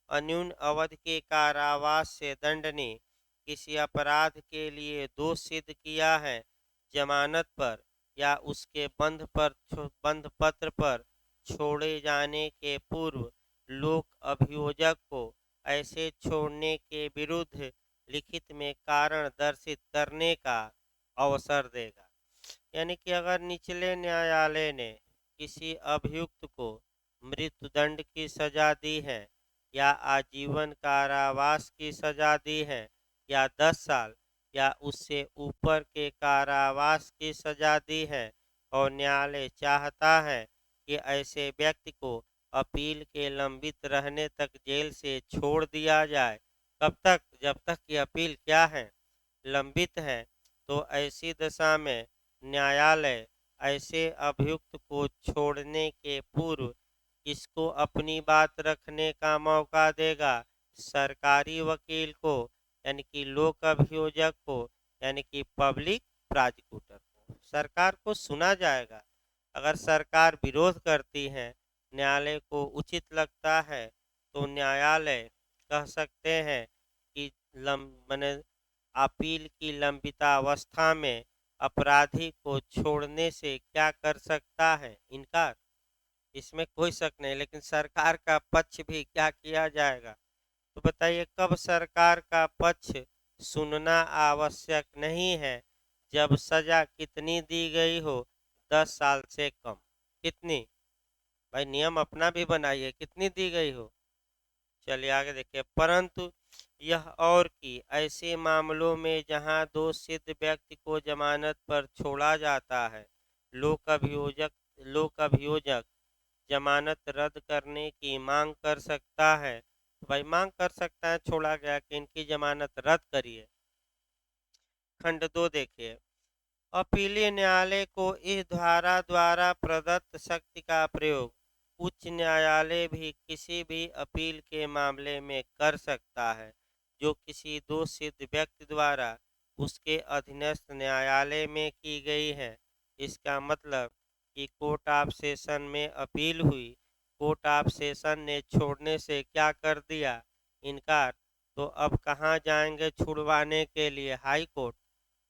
अन्यून अवधि के कारावास से दंडनीय किसी अपराध के लिए दोष सिद्ध किया है, जमानत पर या उसके बंध पत्र पर छोड़े जाने के पूर्व लोक अभियोजक को ऐसे छोड़ने के विरुद्ध लिखित में कारण दर्शित करने का अवसर देगा। यानी कि अगर निचले न्यायालय ने किसी अभियुक्त को मृत्युदंड की सजा दी है या आजीवन कारावास की सजा दी है या 10 साल या उससे ऊपर के कारावास की सजा दी है और न्यायालय चाहता है कि ऐसे व्यक्ति को अपील के लंबित रहने तक जेल से छोड़ दिया जाए। कब तक? जब तक कि अपील क्या है, लंबित है। तो ऐसी दशा में न्यायालय ऐसे अभियुक्त को छोड़ने के पूर्व किसको अपनी बात रखने का मौका देगा? सरकारी वकील को, यानी कि लोक अभियोजक को, यानी कि पब्लिक प्रोसिक्यूटर को। सरकार को सुना जाएगा। अगर सरकार विरोध करती है, न्यायालय को उचित लगता है, तो न्यायालय कह सकते हैं कि माने अपील की लंबितावस्था में अपराधी को छोड़ने से क्या कर सकता है? इनकार। इसमें कोई शक नहीं, लेकिन सरकार का पक्ष भी क्या किया जाएगा? तो बताइए, कब सरकार का पक्ष सुनना आवश्यक नहीं है? जब सजा कितनी दी गई हो? 10 साल से कम। कितनी? भाई नियम अपना भी बनाइए, कितनी दी गई हो? चलिए आगे देखिए। परंतु यह और कि ऐसे मामलों में जहां दोष सिद्ध व्यक्ति को जमानत पर छोड़ा जाता है, लोक अभियोजक जमानत रद्द करने की मांग कर सकता है। तो भाई मांग कर सकता है, छोड़ा गया कि इनकी जमानत रद्द करिए। खंड 2 देखिए। अपीलीय न्यायालय को इस धारा द्वारा प्रदत्त शक्ति का प्रयोग उच्च न्यायालय भी किसी भी अपील के मामले में कर सकता है जो किसी दोष सिद्ध व्यक्ति द्वारा उसके अधीनस्थ न्यायालय में की गई है। इसका मतलब कि कोर्ट ऑफ सेशन में अपील हुई, कोर्ट ऑफ सेशन ने छोड़ने से क्या कर दिया? इनकार। तो अब कहाँ जाएंगे छुड़वाने के लिए? High court.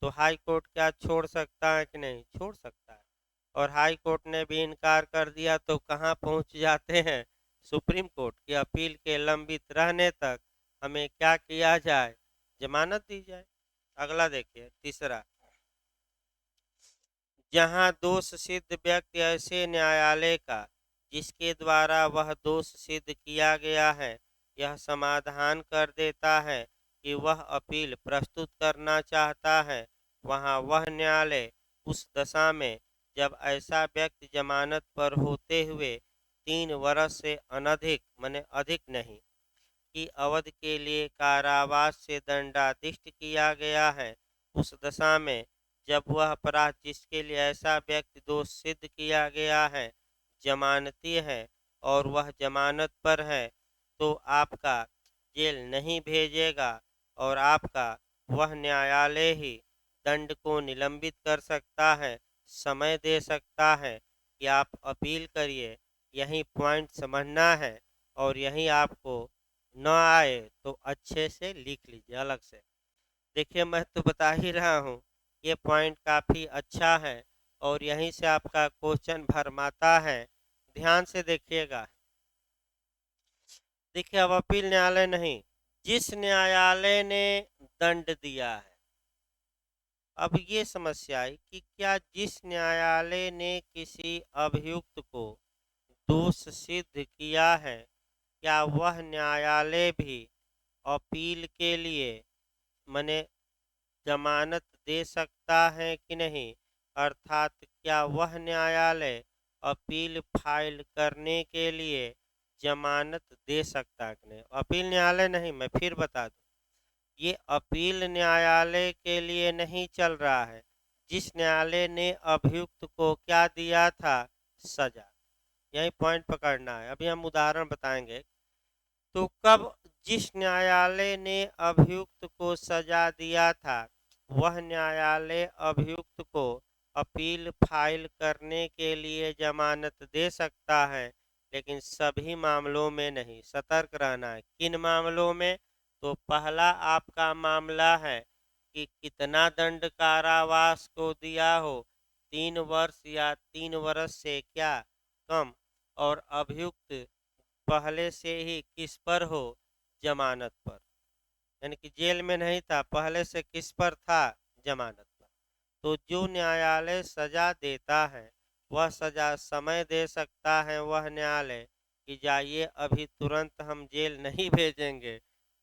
तो हाई कोर्ट क्या छोड़ सकता है कि नहीं? छोड़ सकता है। और हाई कोर्ट ने भी इनकार कर दिया तो कहाँ पहुंच जाते हैं? सुप्रीम कोर्ट की अपील के लंबित रहने तक हमें क्या किया जाए? जमानत दी जाए। अगला देखिए, तीसरा। जहां दोष सिद्ध व्यक्ति ऐसे न्यायालय का जिसके द्वारा वह दोष सिद्ध किया गया है यह समाधान कर देता है कि वह अपील प्रस्तुत करना चाहता है, वहां वह न्यायालय उस दशा में जब ऐसा व्यक्ति जमानत पर होते हुए 3 वर्ष से अनधिक माने अधिक नहीं की अवधि के लिए कारावास से दंडाधिष्ट किया गया है, उस दशा में जब वह अपराध जिसके लिए ऐसा व्यक्ति दोष सिद्ध किया गया है जमानती है और वह जमानत पर है, तो आपका जेल नहीं भेजेगा और आपका वह न्यायालय ही दंड को निलंबित कर सकता है, समय दे सकता है कि आप अपील करिए। यही पॉइंट समझना है और यही आपको न आए तो अच्छे से लिख लीजिए अलग से। देखिए मैं तो बता ही रहा हूँ, ये पॉइंट काफ़ी अच्छा है और यहीं से आपका क्वेश्चन भरमाता है। ध्यान से देखिएगा। देखिए अब अपील न्यायालय नहीं, जिस न्यायालय ने दंड दिया है। अब ये समस्या आई कि क्या जिस न्यायालय ने किसी अभियुक्त को दोष सिद्ध किया है, क्या वह न्यायालय भी अपील के लिए मने जमानत दे सकता है कि नहीं? अर्थात क्या वह न्यायालय अपील फाइल करने के लिए जमानत दे सकता है कि नहीं? अपील न्यायालय नहीं, मैं फिर बता दूं, ये अपील न्यायालय के लिए नहीं चल रहा है। जिस न्यायालय ने अभियुक्त को क्या दिया था? सजा। यही पॉइंट पकड़ना है। अभी हम उदाहरण बताएंगे। तो कब जिस न्यायालय ने अभियुक्त को सजा दिया था, वह न्यायालय अभियुक्त को अपील फाइल करने के लिए जमानत दे सकता है, लेकिन सभी मामलों में नहीं। सतर्क रहना है। किन मामलों में? तो पहला आपका मामला है कि कितना दंड कारावास को दिया हो, 3 वर्ष या 3 वर्ष से क्या कम, और अभियुक्त पहले से ही किस पर हो? जमानत पर। यानी कि जेल में नहीं था, पहले से किस पर था? जमानत पर। तो जो न्यायालय सजा देता है, वह सजा समय दे सकता है वह न्यायालय कि जाइए, अभी तुरंत हम जेल नहीं भेजेंगे,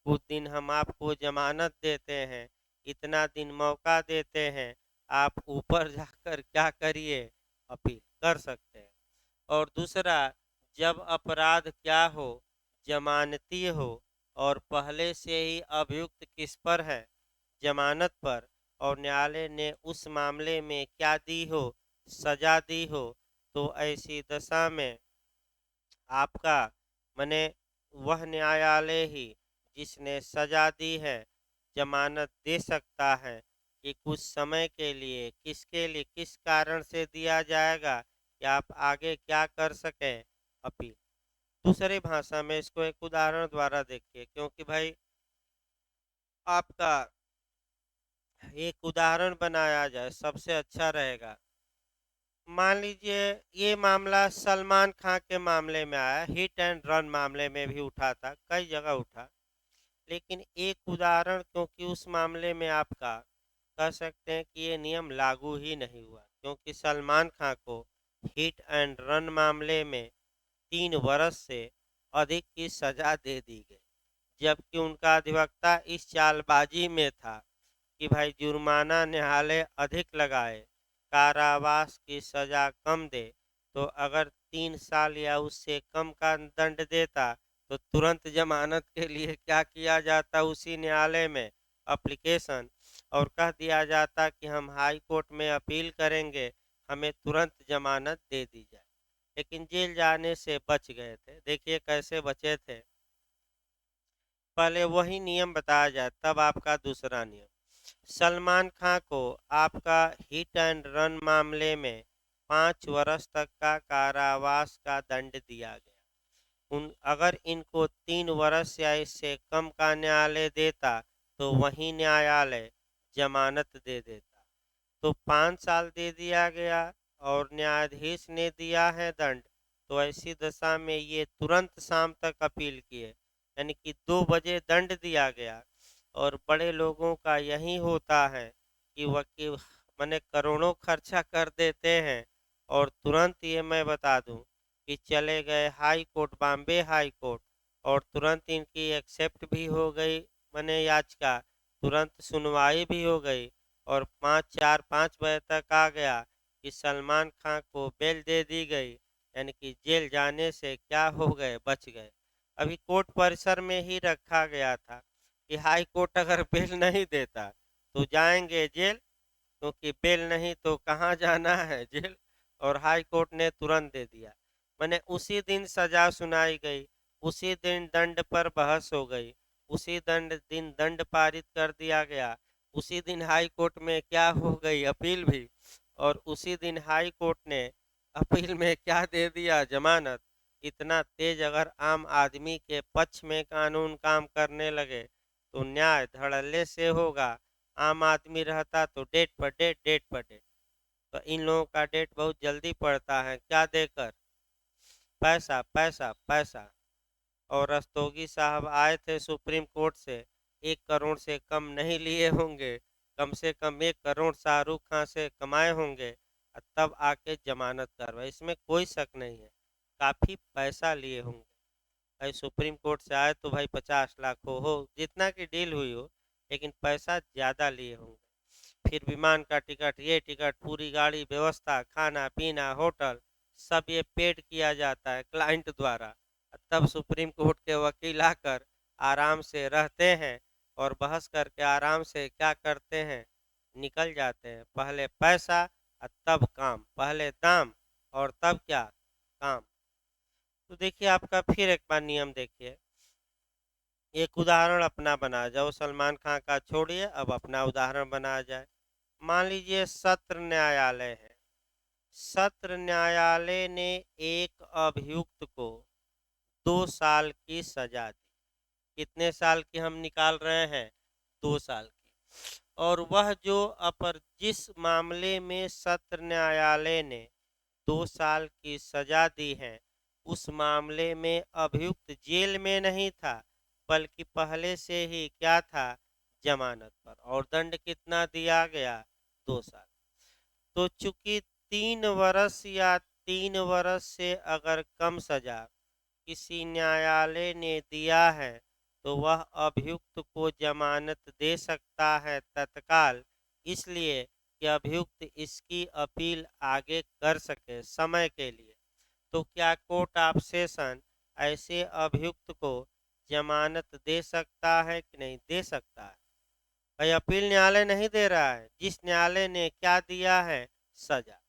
कुछ दिन हम आपको जमानत देते हैं, इतना दिन मौका देते हैं, आप ऊपर जाकर क्या करिए? अपील कर सकते हैं। और दूसरा, जब अपराध क्या हो? जमानती हो, और पहले से ही अभियुक्त किस पर है? जमानत पर, और न्यायालय ने उस मामले में क्या दी हो? सजा दी हो। तो ऐसी दशा में आपका मने वह न्यायालय ही जिसने सजा दी है, जमानत दे सकता है कि कुछ समय के लिए, किसके लिए, किस कारण से दिया जाएगा कि आप आगे क्या कर सकें? अपील। दूसरी भाषा में इसको एक उदाहरण द्वारा देखिए, क्योंकि भाई आपका एक उदाहरण बनाया जाए सबसे अच्छा रहेगा। मान लीजिए ये मामला सलमान खान के मामले में आया, हिट एंड रन मामले में भी उठा था, कई जगह उठा। लेकिन एक उदाहरण, क्योंकि उस मामले में आपका कह सकते हैं कि ये नियम लागू ही नहीं हुआ, क्योंकि सलमान खान को हिट एंड रन मामले में 3 वर्ष से अधिक की सजा दे दी गई, जबकि उनका अधिवक्ता इस चालबाजी में था कि भाई जुर्माना न्यायालय अधिक लगाए, कारावास की सजा कम दे। तो अगर 3 साल या उससे कम का दंड देता, तो तुरंत जमानत के लिए क्या किया जाता? उसी न्यायालय में एप्लीकेशन, और कह दिया जाता कि हम हाई कोर्ट में अपील करेंगे, हमें तुरंत जमानत दे दी जाए। लेकिन जेल जाने से बच गए थे। देखिए कैसे बचे थे। पहले वही नियम बताया जाए, तब आपका दूसरा नियम। सलमान खान को आपका हिट एंड रन मामले में 5 वर्ष तक का कारावास का दंड दिया गया। अगर इनको 3 वर्ष या इससे कम का न्यायालय देता, तो वही न्यायालय जमानत दे देता। तो 5 साल दे दिया गया, और न्यायाधीश ने दिया है दंड। तो ऐसी दशा में ये तुरंत शाम तक अपील किए, यानी कि 2 बजे दंड दिया गया। और बड़े लोगों का यही होता है कि वकील मने करोड़ों खर्चा कर देते हैं, और तुरंत ये मैं बता दूं कि चले गए high court, Bombay high court, और तुरंत इनकी एक्सेप्ट भी हो गई, मने याचिका, तुरंत सुनवाई भी हो गई, और 5 4 5 बजे तक आ गया कि सलमान खान को बेल दे दी गई, यानी कि जेल जाने से क्या हो गए? बच गए। अभी कोर्ट परिसर में ही रखा गया था कि हाई कोर्ट अगर बेल नहीं देता, तो जाएंगे जेल, क्योंकि बेल नहीं तो कहाँ जाना है? जेल। और हाई कोर्ट ने तुरंत दे दिया। मैंने उसी दिन सजा सुनाई गई, उसी दिन दंड पर बहस हो गई, उसी दिन दंड पारित कर दिया गया, उसी दिन हाई कोर्ट में क्या हो गई? अपील भी। और उसी दिन हाई कोर्ट ने अपील में क्या दे दिया? जमानत। इतना तेज अगर आम आदमी के पक्ष में कानून काम करने लगे, तो न्याय धड़ल्ले से होगा। आम आदमी रहता तो डेट पर डेट, डेट पर डेट। तो इन लोगों का डेट बहुत जल्दी पड़ता है, क्या देकर? पैसा, पैसा, पैसा। और रस्तोगी साहब आए थे सुप्रीम कोर्ट से, 1 करोड़ से कम नहीं लिए होंगे, कम से कम 1 करोड़ शाहरुख खान से कमाए होंगे और तब आके जमानत करवाई, इसमें कोई शक नहीं है। काफ़ी पैसा लिए होंगे भाई, सुप्रीम कोर्ट से आए तो भाई 50 लाख हो जितना की डील हुई हो, लेकिन पैसा ज़्यादा लिए होंगे। फिर विमान का टिकट, ये टिकट, पूरी गाड़ी व्यवस्था, खाना पीना, होटल, सब ये पेड किया जाता है क्लाइंट द्वारा। तब सुप्रीम कोर्ट के वकील आकर आराम से रहते हैं और बहस करके आराम से क्या करते हैं, निकल जाते हैं। पहले पैसा और तब काम, पहले दाम और तब क्या, काम। तो देखिए आपका फिर एक बार नियम देखिए, एक उदाहरण अपना बना जाओ, सलमान खान का छोड़िए, अब अपना उदाहरण बना जाए। मान लीजिए सत्र न्यायालय है, सत्र न्यायालय ने एक अभियुक्त को 2 साल की सजा दी। कितने साल की हम निकाल रहे हैं, 2 साल की। और वह जो जिस मामले में सत्र न्यायालय ने 2 साल की सजा दी है, उस मामले में अभियुक्त जेल में नहीं था, बल्कि पहले से ही क्या था, जमानत पर। और दंड कितना दिया गया, 2 साल। तो चूंकि 3 वर्ष या 3 वर्ष से अगर कम सजा किसी न्यायालय ने दिया है, तो वह अभियुक्त को जमानत दे सकता है तत्काल, इसलिए कि अभियुक्त इसकी अपील आगे कर सके समय के लिए। तो क्या कोर्ट ऑफ सेशन ऐसे अभियुक्त को जमानत दे सकता है कि नहीं दे सकता है? भाई अपील न्यायालय नहीं दे रहा है, जिस न्यायालय ने क्या दिया है, सजा।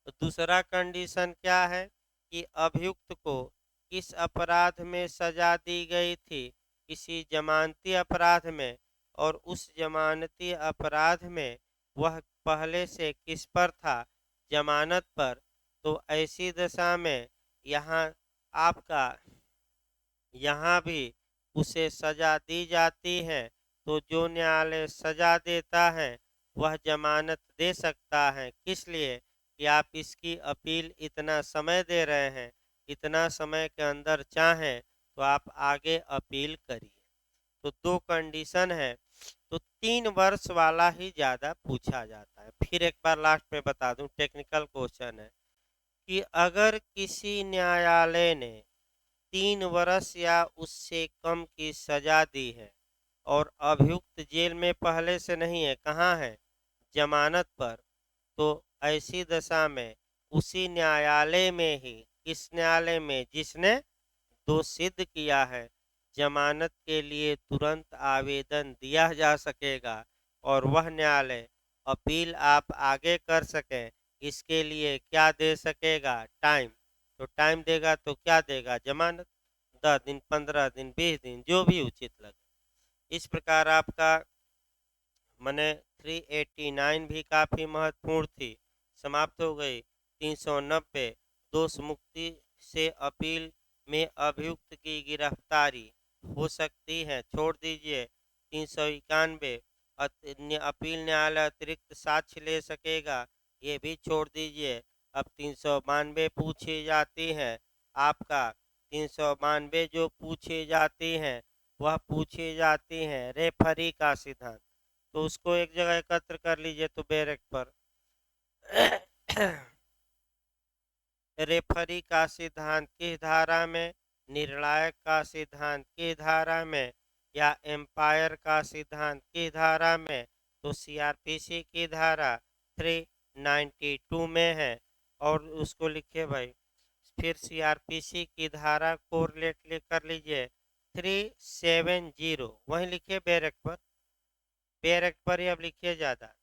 तो दूसरा कंडीशन क्या है कि अभियुक्त को किस अपराध में सजा दी गई थी, किसी जमानती अपराध में, और उस जमानती अपराध में वह पहले से किस पर था, जमानत पर। तो ऐसी दशा में यहाँ आपका यहाँ भी उसे सजा दी जाती है। तो जो न्यायालय सजा देता है वह जमानत दे सकता है, किस लिए कि आप इसकी अपील इतना समय दे रहे हैं, इतना समय के अंदर चाहें तो आप आगे अपील करिए। तो 2 कंडीशन है, तो 3 वर्ष वाला ही ज़्यादा पूछा जाता है। फिर एक बार लास्ट में बता दूं, टेक्निकल क्वेश्चन है कि अगर किसी न्यायालय ने 3 वर्ष या उससे कम की सजा दी है और अभियुक्त जेल में पहले से नहीं है, कहाँ है, जमानत पर। तो ऐसी दशा में उसी न्यायालय में ही, किस न्यायालय में, जिसने दोष सिद्ध किया है, जमानत के लिए तुरंत आवेदन दिया जा सकेगा और वह न्यायालय अपील आप आगे कर सकें, इसके लिए क्या दे सकेगा, टाइम। तो टाइम देगा तो क्या देगा, जमानत। 10 दिन, 15 दिन, 20 दिन, जो भी उचित लगे। इस प्रकार आपका मने 389 भी काफ़ी महत्वपूर्ण थी, समाप्त हो गई। 390 दोष मुक्ति से अपील में अभियुक्त की गिरफ्तारी हो सकती है, छोड़ दीजिए। 391 अपील न्यायालय अतिरिक्त साक्ष्य ले सकेगा, ये भी छोड़ दीजिए। अब 392 पूछी जाती है आपका, 392 जो पूछी जाती हैं वह पूछी जाती हैं रेफरी का सिद्धांत। तो उसको एक जगह एकत्र कर लीजिए तो बैरक पर रेफरी का सिद्धांत किस धारा में, निर्णायक का सिद्धांत किस धारा में, या एम्पायर का सिद्धांत किस धारा में? तो सीआरपीसी की धारा 392 में है। और उसको लिखिए भाई, फिर सीआरपीसी की धारा को रिलेट कर लीजिए 370, वहीं लिखिए बैरक पर, बैरक पर ही अब लिखिए ज़्यादा।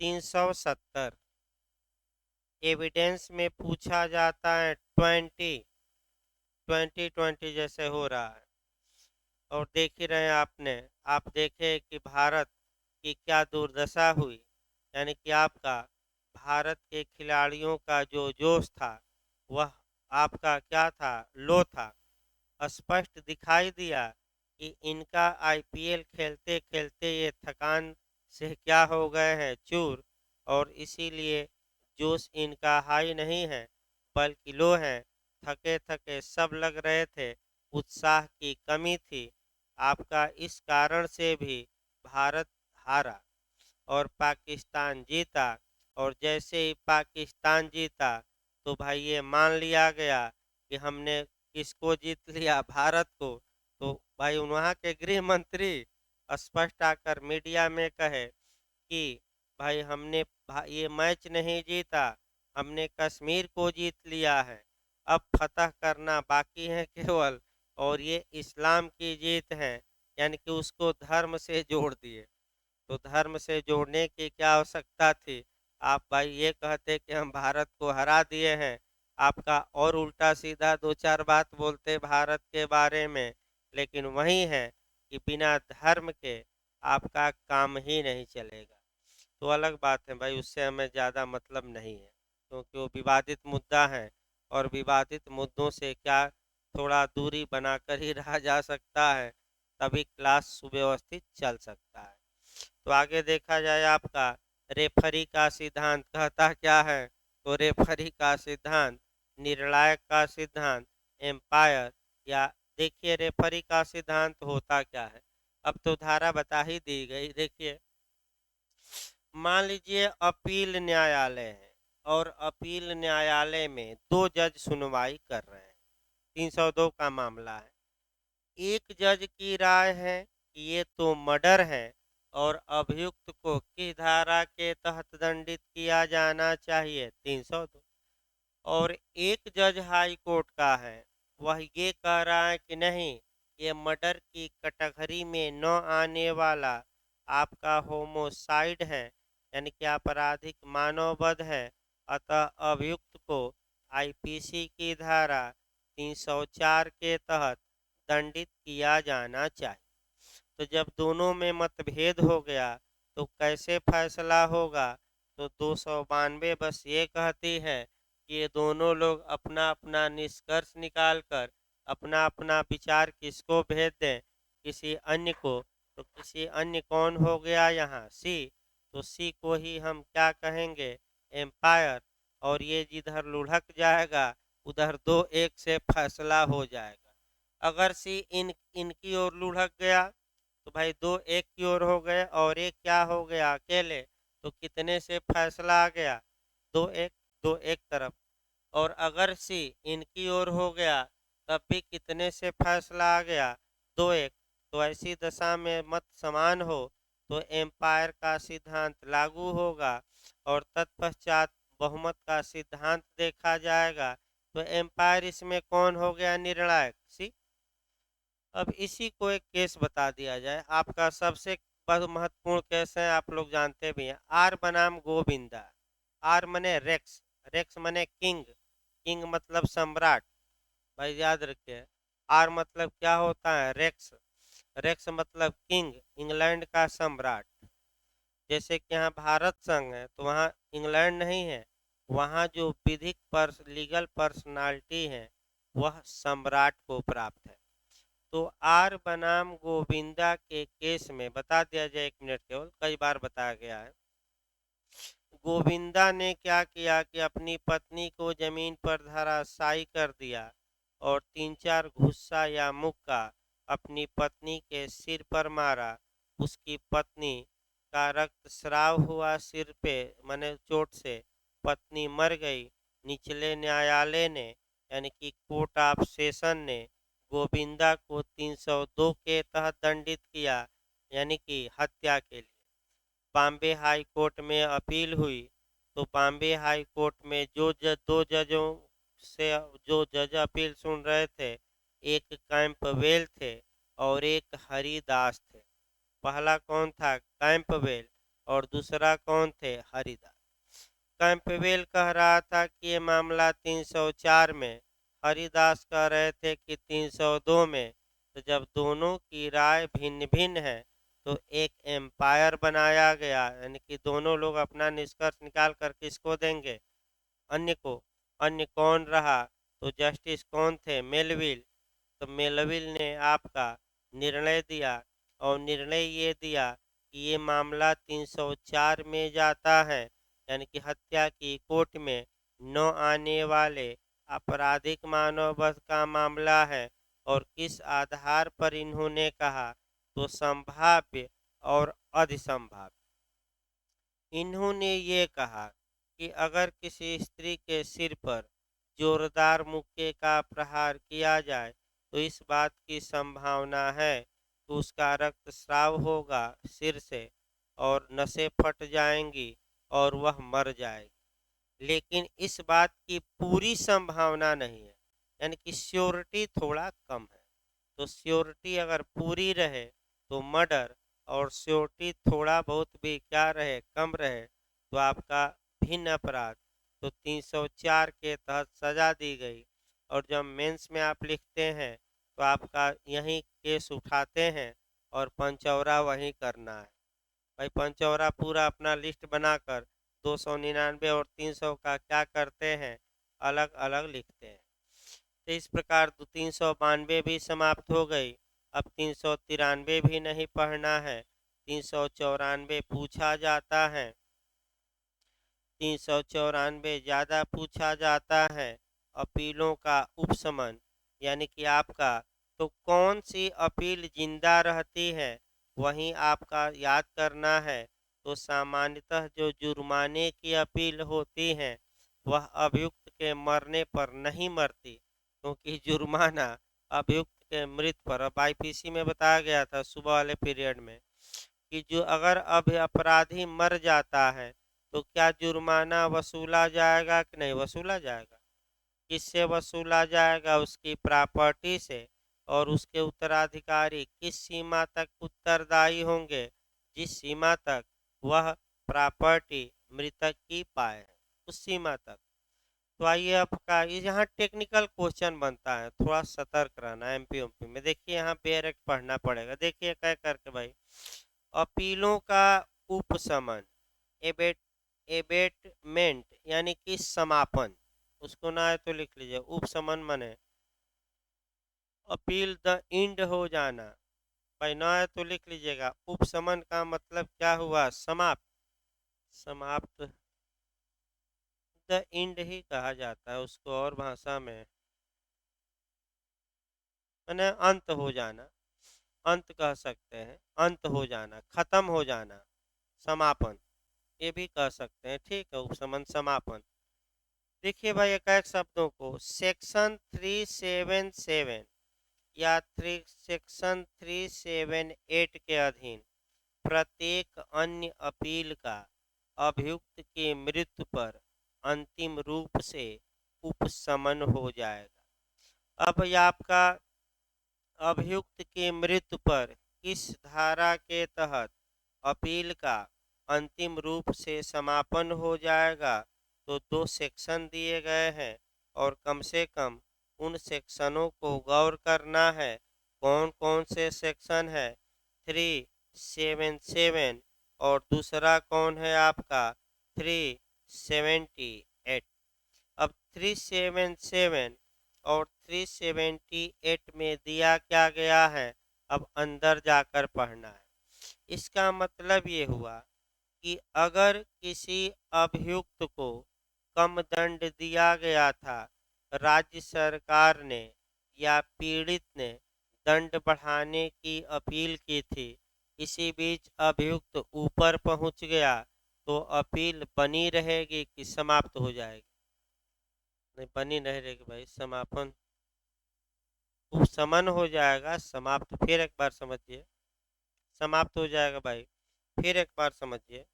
370 एविडेंस में पूछा जाता है 2020 जैसे हो रहा है। और देख ही रहे हैं आपने, आप देखे कि भारत की क्या दुर्दशा हुई, यानी कि आपका भारत के खिलाड़ियों का जो जोश था वह आपका क्या था, लो था। स्पष्ट दिखाई दिया कि इनका आईपीएल खेलते खेलते ये थकान से क्या हो गए हैं, चूर। और इसीलिए जोश इनका हाई नहीं है बल्कि लो है, थके थके सब लग रहे थे। उत्साह की कमी थी। आपका इस कारण से भी भारत हारा और पाकिस्तान जीता। और जैसे ही पाकिस्तान जीता तो भाई ये मान लिया गया कि हमने किसको जीत लिया, भारत को। तो भाई वहाँ के गृह मंत्री स्पष्ट आकर मीडिया में कहे कि भाई हमने ये मैच नहीं जीता, हमने कश्मीर को जीत लिया है, अब फतह करना बाकी है केवल, और ये इस्लाम की जीत है। यानी कि उसको धर्म से जोड़ दिए। तो धर्म से जोड़ने की क्या आवश्यकता थी? आप भाई ये कहते कि हम भारत को हरा दिए हैं, आपका और उल्टा सीधा दो चार बात बोलते भारत के बारे में। लेकिन वही है कि बिना धर्म के आपका काम ही नहीं चलेगा। तो अलग बात है भाई, उससे हमें ज़्यादा मतलब नहीं है, क्योंकि वो विवादित मुद्दा है। और विवादित मुद्दों से क्या थोड़ा दूरी बनाकर ही रहा जा सकता है, तभी क्लास सुव्यवस्थित चल सकता है। तो आगे देखा जाए आपका रेफरी का सिद्धांत कहता क्या है। तो रेफरी का सिद्धांत, निर्णायक का सिद्धांत, एम्पायर, या देखिए रेफरी का सिद्धांत होता क्या है। अब तो धारा बता ही दी गई। देखिए, मान लीजिए अपील न्यायालय है और अपील न्यायालय में दो जज सुनवाई कर रहे हैं। 302 का मामला है। एक जज की राय है कि ये तो मर्डर है और अभियुक्त को किस धारा के तहत दंडित किया जाना चाहिए, 302। और एक जज हाई कोर्ट का है, वह ये कह रहा है कि नहीं, ये मर्डर की कैटेगरी में न आने वाला आपका होमोसाइड है, यानी कि आपराधिक मानववध है। अतः अभियुक्त को आईपीसी की धारा 304 के तहत दंडित किया जाना चाहिए। तो जब दोनों में मतभेद हो गया तो कैसे फैसला होगा? तो 292 बस ये कहती है कि ये दोनों लोग अपना अपना निष्कर्ष निकाल कर अपना अपना विचार किसको भेज दें, किसी अन्य को। तो किसी अन्य कौन हो गया यहाँ? सी। तो सी को ही हम क्या कहेंगे? एम्पायर। और ये जिधर लुढ़क जाएगा उधर 2-1 से फैसला हो जाएगा। अगर सी इनकी ओर लुढ़क गया तो भाई 2-1 की ओर हो गए, और एक क्या हो गया अकेले, तो कितने से फैसला आ गया? 2-1। 2-1 तरफ। और अगर सी इनकी ओर हो गया तब भी कितने से फैसला आ गया? 2-1। तो ऐसी दशा में मत समान हो तो एम्पायर का सिद्धांत लागू होगा और तत्पश्चात बहुमत का सिद्धांत देखा जाएगा। तो एम्पायर इसमें कौन हो गया निर्णायक? सी। अब इसी को एक केस बता दिया जाए। आपका सबसे बहुत महत्वपूर्ण केस है, आप लोग जानते भी हैं। आर बनाम गोविंदा। आर मने रेक्स, रेक्स मने किंग, किंग मतलब सम्राट। भाई याद रखिए, आर मतलब क्या होता है? रेक्स। रेक्स मतलब किंग, इंग्लैंड का सम्राट। जैसे कि यहाँ भारत संघ है तो वहाँ इंग्लैंड नहीं है, वहाँ जो विधिक लीगल पर्सनालिटी है वह सम्राट को प्राप्त है। तो आर बनाम गोविंदा के केस में बता दिया जाए, 1 मिनट केवल, कई बार बताया गया है। गोविंदा ने क्या किया कि अपनी पत्नी को जमीन पर धराशायी कर दिया और 3-4 घुस्सा या मुक्का अपनी पत्नी के सिर पर मारा। उसकी पत्नी का रक्तस्राव हुआ सिर पे, माने चोट से पत्नी मर गई। निचले न्यायालय ने यानी कि कोर्ट ऑफ सेशन ने गोविंदा को 302 के तहत दंडित किया, यानी कि हत्या के लिए। बॉम्बे हाई कोर्ट में अपील हुई तो बॉम्बे हाई कोर्ट में दो जजों से जो जज अपील सुन रहे थे, एक कैंपबेल थे और एक हरिदास थे। पहला कौन था? कैंपबेल। और दूसरा कौन थे? हरिदास। कैंपबेल कह रहा था कि ये मामला 304 में, हरिदास कह रहे थे कि 302 में। तो जब दोनों की राय भिन्न भिन्न है तो एक एम्पायर बनाया गया, यानी कि दोनों लोग अपना निष्कर्ष निकाल कर किसको देंगे? अन्य को। अन्य कौन रहा? तो जस्टिस कौन थे? मेलविल। तो मेलविल ने आपका निर्णय दिया और निर्णय ये दिया कि ये मामला 304 में जाता है, यानी कि हत्या की कोर्ट में न आने वाले आपराधिक मानववध का मामला है और किस आधार पर इन्होंने कहा, तो संभाव्य और अधिसंभाव्य। इन्होंने ये कहा कि अगर किसी स्त्री के सिर पर जोरदार मुक्के का प्रहार किया जाए तो इस बात की संभावना है कि उसका रक्तस्राव होगा सिर से और नसें फट जाएंगी और वह मर जाएगी। लेकिन इस बात की पूरी संभावना नहीं है, यानी कि श्योरिटी थोड़ा कम है। तो श्योरिटी अगर पूरी रहे तो मर्डर, और श्योरिटी थोड़ा बहुत भी क्या रहे, कम रहे, तो आपका भिन्न अपराध। तो 304 के तहत सजा दी गई। और जब मेंस में आप लिखते हैं तो आपका यही केस उठाते हैं और पंचौरा वही करना है। भाई पंचौरा पूरा अपना लिस्ट बनाकर 299 और 300 का क्या करते हैं, अलग अलग लिखते हैं। तो इस प्रकार 392 भी समाप्त हो गई। अब 393 भी नहीं पढ़ना है। 394 पूछा जाता है, 394 ज़्यादा पूछा जाता है। अपीलों का उपशमन, यानी कि आपका तो कौन सी अपील जिंदा रहती है वहीं आपका याद करना है। तो सामान्यतः जो जुर्माने की अपील होती है वह अभियुक्त के मरने पर नहीं मरती, क्योंकि जुर्माना अभियुक्त के मृत्यु पर, अब आईपीसी में बताया गया था सुबह वाले पीरियड में कि जो अगर अपराधी मर जाता है तो क्या जुर्माना वसूला जाएगा कि नहीं वसूला जाएगा। किससे वसूला जाएगा, उसकी प्रॉपर्टी से। और उसके उत्तराधिकारी किस सीमा तक उत्तरदायी होंगे, जिस सीमा तक वह प्रॉपर्टी मृतक की पाए है, उस सीमा तक। तो आइए आपका ये यहाँ टेक्निकल क्वेश्चन बनता है, थोड़ा सतर्क रहना। एमपी में देखिए यहाँ बेरेक्ट पढ़ना पड़ेगा। देखिए क्या करके भाई, अपीलों का उपशमन, एबेट एबेटमेंट यानी कि समापन, उसको ना है तो लिख लीजिए। उपशमन मने अपील द एंड हो जाना, भाई ना है तो लिख लीजिएगा। उपशमन का मतलब क्या हुआ, समाप्त। समाप्त द एंड ही कहा जाता है उसको, और भाषा में मैंने अंत हो जाना, अंत कह सकते हैं। अंत हो जाना, खत्म हो जाना, समापन ये भी कह सकते हैं। ठीक है, उपशमन समापन। देखिए भाई एक एक शब्दों को, सेक्शन 377 या सेक्शन 378 के अधीन प्रत्येक अन्य अपील का अभियुक्त की मृत्यु पर अंतिम रूप से उपशमन हो जाएगा। अब ये आपका अभियुक्त की मृत्यु पर किस धारा के तहत अपील का अंतिम रूप से समापन हो जाएगा, तो दो सेक्शन दिए गए हैं और कम से कम उन सेक्शनों को गौर करना है। कौन कौन से सेक्शन है, 377 और दूसरा कौन है आपका 378। अब 377 और 378 में दिया क्या गया है, अब अंदर जाकर पढ़ना है। इसका मतलब ये हुआ कि अगर किसी अभियुक्त को कम दंड दिया गया था, राज्य सरकार ने या पीड़ित ने दंड बढ़ाने की अपील की थी, इसी बीच अभियुक्त ऊपर पहुंच गया, तो अपील बनी रहेगी कि समाप्त हो जाएगी। नहीं, बनी नहीं रहेगी भाई, समापन उपशमन हो जाएगा, समाप्त। फिर एक बार समझिए, समाप्त हो जाएगा भाई। फिर एक बार समझिए,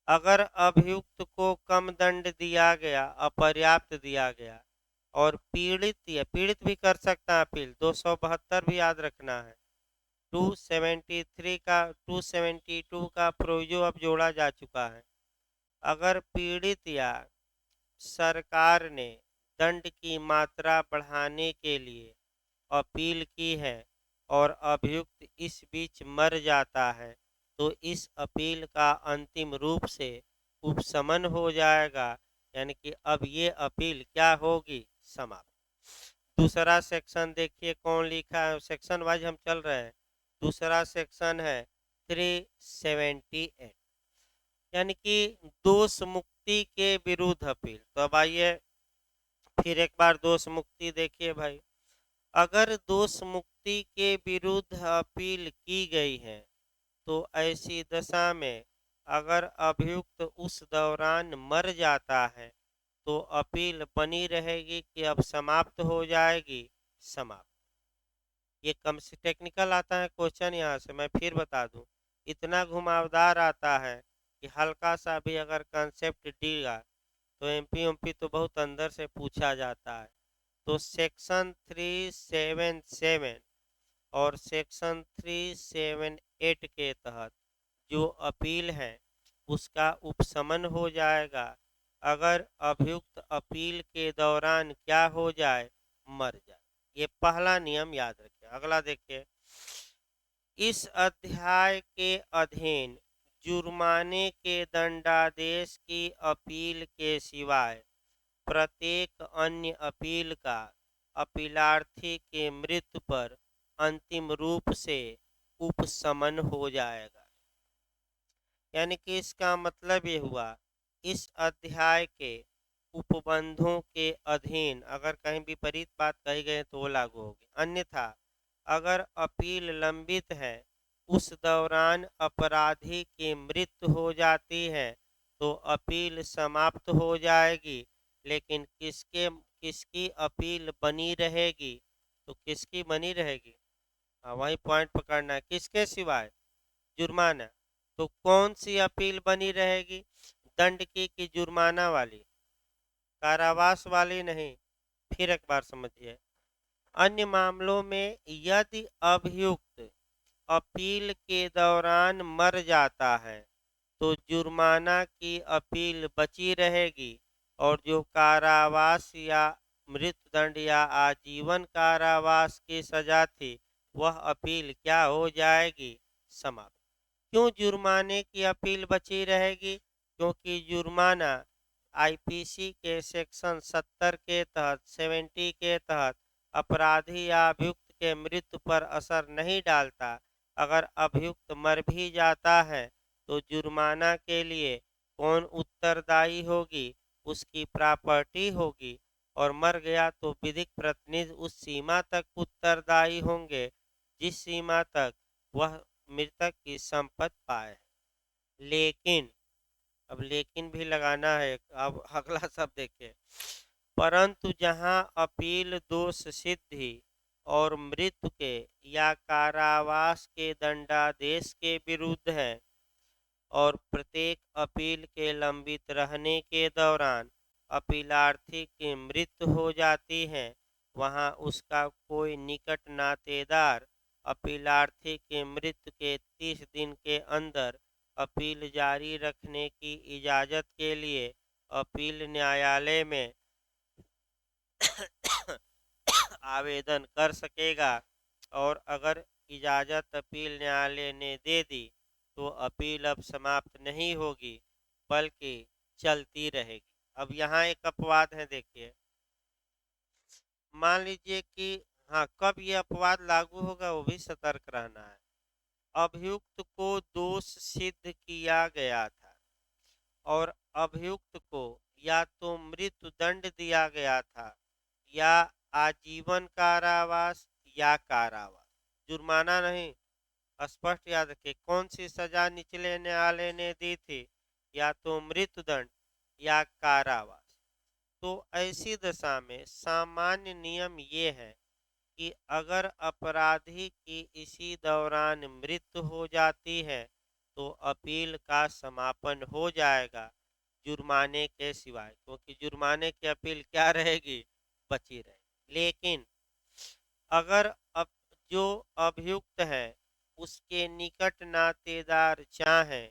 अगर अभियुक्त को कम दंड दिया गया, अपर्याप्त दिया गया, और पीड़ित या पीड़ित भी कर सकता है अपील, 272 भी याद रखना है। 273 का 272 का प्रोविजो अब जोड़ा जा चुका है। अगर पीड़ित या सरकार ने दंड की मात्रा बढ़ाने के लिए अपील की है और अभियुक्त इस बीच मर जाता है, तो इस अपील का अंतिम रूप से उपशमन हो जाएगा, यानी कि अब ये अपील क्या होगी, समाप्त। दूसरा सेक्शन देखिए कौन लिखा है, सेक्शन वाइज हम चल रहे हैं। दूसरा सेक्शन है 378, यानी कि दोष मुक्ति के विरुद्ध अपील। तो अब आइए फिर एक बार दोष मुक्ति देखिए भाई। अगर दोष मुक्ति के विरुद्ध अपील की गई है तो ऐसी दशा में अगर अभियुक्त उस दौरान मर जाता है तो अपील बनी रहेगी कि अब समाप्त हो जाएगी? समाप्त। ये कम से टेक्निकल आता है क्वेश्चन, यहाँ से मैं फिर बता दूं, इतना घुमावदार आता है कि हल्का सा भी अगर कंसेप्ट डीगा तो एमपी एमपी तो बहुत अंदर से पूछा जाता है। तो सेक्शन 377 और सेक्शन 378 के तहत जो अपील है उसका उपशमन हो जाएगा अगर अभियुक्त अपील के दौरान क्या हो जाए, मर जाए। ये पहला नियम याद रखिए। अगला देखिए, इस अध्याय के अधीन जुर्माने के दंडादेश की अपील के सिवाय प्रत्येक अन्य अपील का अपीलार्थी के मृत्यु पर अंतिम रूप से उपशमन हो जाएगा। यानी कि इसका मतलब ये हुआ, इस अध्याय के उपबंधों के अधीन अगर कहीं विपरीत बात कही गई तो वो लागू होगी। अन्यथा अगर अपील लंबित है, उस दौरान अपराधी की मृत्यु हो जाती है तो अपील समाप्त हो जाएगी, लेकिन किसकी अपील बनी रहेगी? तो किसकी बनी रहेगी? हाँ, वही पॉइंट पकड़ना है। किसके सिवाय? जुर्माना। तो कौन सी अपील बनी रहेगी? दंड की कि जुर्माना वाली? कारावास वाली नहीं। फिर एक बार समझिए, अन्य मामलों में यदि अभियुक्त अपील के दौरान मर जाता है तो जुर्माना की अपील बची रहेगी और जो कारावास या मृत्युदंड या आजीवन कारावास की सजा थी वह अपील क्या हो जाएगी? समाप्त। क्यों जुर्माने की अपील बची रहेगी? क्योंकि जुर्माना आईपीसी के सेक्शन 70 के तहत 70 के तहत अपराधी या अभियुक्त के मृत्यु पर असर नहीं डालता। अगर अभियुक्त मर भी जाता है तो जुर्माना के लिए कौन उत्तरदायी होगी? उसकी प्रॉपर्टी होगी, और मर गया तो विधिक प्रतिनिधि उस सीमा तक उत्तरदायी होंगे जिस सीमा तक वह मृतक की संपत्ति पाए है। लेकिन, अब लेकिन भी लगाना है। अब अगला शब्द देखिए, परंतु जहां अपील दोष सिद्धि और मृत्यु के या कारावास के दंडादेश के विरुद्ध है और प्रत्येक अपील के लंबित रहने के दौरान अपीलार्थी की मृत्यु हो जाती है, वहां उसका कोई निकट नातेदार अपीलार्थी की मृत्यु के 30 दिन के अंदर अपील जारी रखने की इजाज़त के लिए अपील न्यायालय में आवेदन कर सकेगा, और अगर इजाज़त अपील न्यायालय ने दे दी तो अपील अब समाप्त नहीं होगी बल्कि चलती रहेगी। अब यहाँ एक अपवाद है, देखिए, मान लीजिए कि हाँ, कब ये अपवाद लागू होगा वो भी सतर्क रहना है। अभियुक्त को दोष सिद्ध किया गया था और अभियुक्त को या तो मृत्यु दंड दिया गया था या आजीवन कारावास या कारावास, जुर्माना नहीं। स्पष्ट याद रखें, कौन सी सजा निचले न्यायालय ने दी थी? या तो मृत्युदंड या कारावास। तो ऐसी दशा में सामान्य नियम ये है कि अगर अपराधी की इसी दौरान मृत्यु हो जाती है तो अपील का समापन हो जाएगा, जुर्माने के सिवाय, क्योंकि जुर्माने की अपील क्या रहेगी? बची रहेगी। लेकिन अगर अब जो अभियुक्त है उसके निकट नातेदार चाहें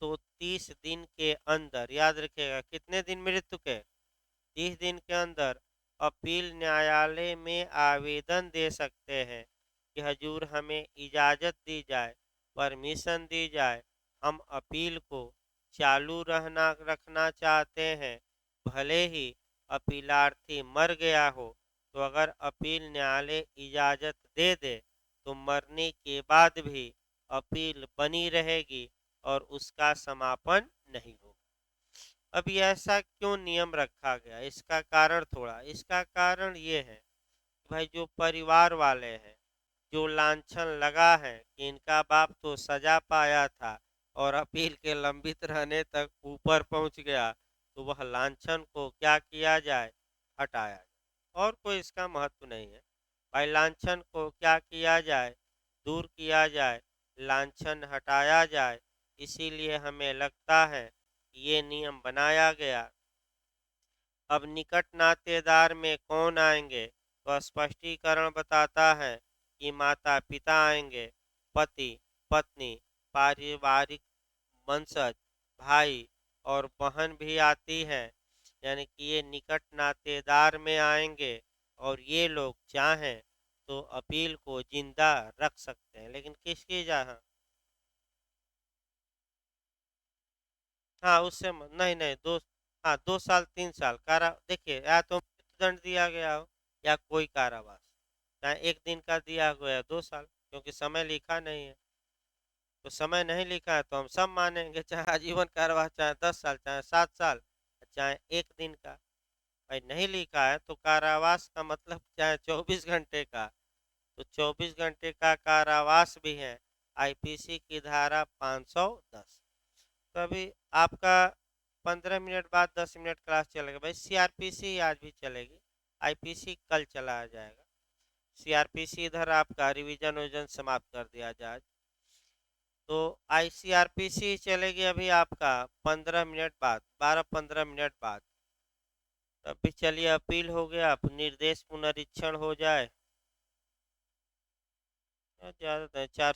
तो 30 दिन के अंदर, याद रखिएगा कितने दिन मृत्यु के? 30 दिन के अंदर अपील न्यायालय में आवेदन दे सकते हैं कि हजूर हमें इजाज़त दी जाए, परमिशन दी जाए, हम अपील को चालू रखना चाहते हैं, भले ही अपीलार्थी मर गया हो। तो अगर अपील न्यायालय इजाज़त दे दे तो मरने के बाद भी अपील बनी रहेगी और उसका समापन नहीं होगा। अभी ऐसा क्यों नियम रखा गया? इसका कारण इसका कारण ये है भाई जो परिवार वाले हैं, जो लांछन लगा है कि इनका बाप तो सजा पाया था और अपील के लंबित रहने तक ऊपर पहुंच गया, तो वह लांछन को क्या किया जाए, हटाया जाए। और कोई इसका महत्व नहीं है भाई। लांछन को क्या किया जाए, दूर किया जाए, लांछन हटाया जाए। इसीलिए हमें लगता है कि ये नियम बनाया गया। अब निकट नातेदार में कौन आएंगे, तो स्पष्टीकरण बताता है कि माता पिता आएंगे, पति पत्नी, पारिवारिक वंशज, भाई और बहन भी आती है। यानी कि ये निकट नातेदार में आएंगे और ये लोग चाहें तो अपील को जिंदा रख सकते हैं, लेकिन किसकी जहाँ। हाँ उससे नहीं नहीं, दो, हाँ 2 साल 3 साल कारा, देखिए या तो मृत्युदंड दिया गया हो या कोई कारावास, चाहे 1 दिन का दिया गया 2 साल, क्योंकि समय लिखा नहीं है। तो समय नहीं लिखा है तो हम सब मानेंगे, चाहे आजीवन कारावास, चाहे 10 साल, चाहे 7 साल, चाहे 1 दिन का। भाई नहीं लिखा है तो कारावास का मतलब चाहे 24 घंटे का, तो 24 घंटे का कारावास भी है। आईपीसी की धारा 510। तो अभी आपका 15 मिनट बाद 10 मिनट क्लास चलेगा भाई। सीआरपीसी आज भी चलेगी, आईपीसी कल चलाया जाएगा। सीआरपीसी इधर आपका रिवीजन विजन समाप्त कर दिया जाए, तो आईसीआरपीसी चलेगी अभी आपका 15 मिनट बाद, 12-15 मिनट बाद। अभी चलिए अपील हो गया, अब निर्देश पुनरीक्षण हो जाए। ज़्यादा 400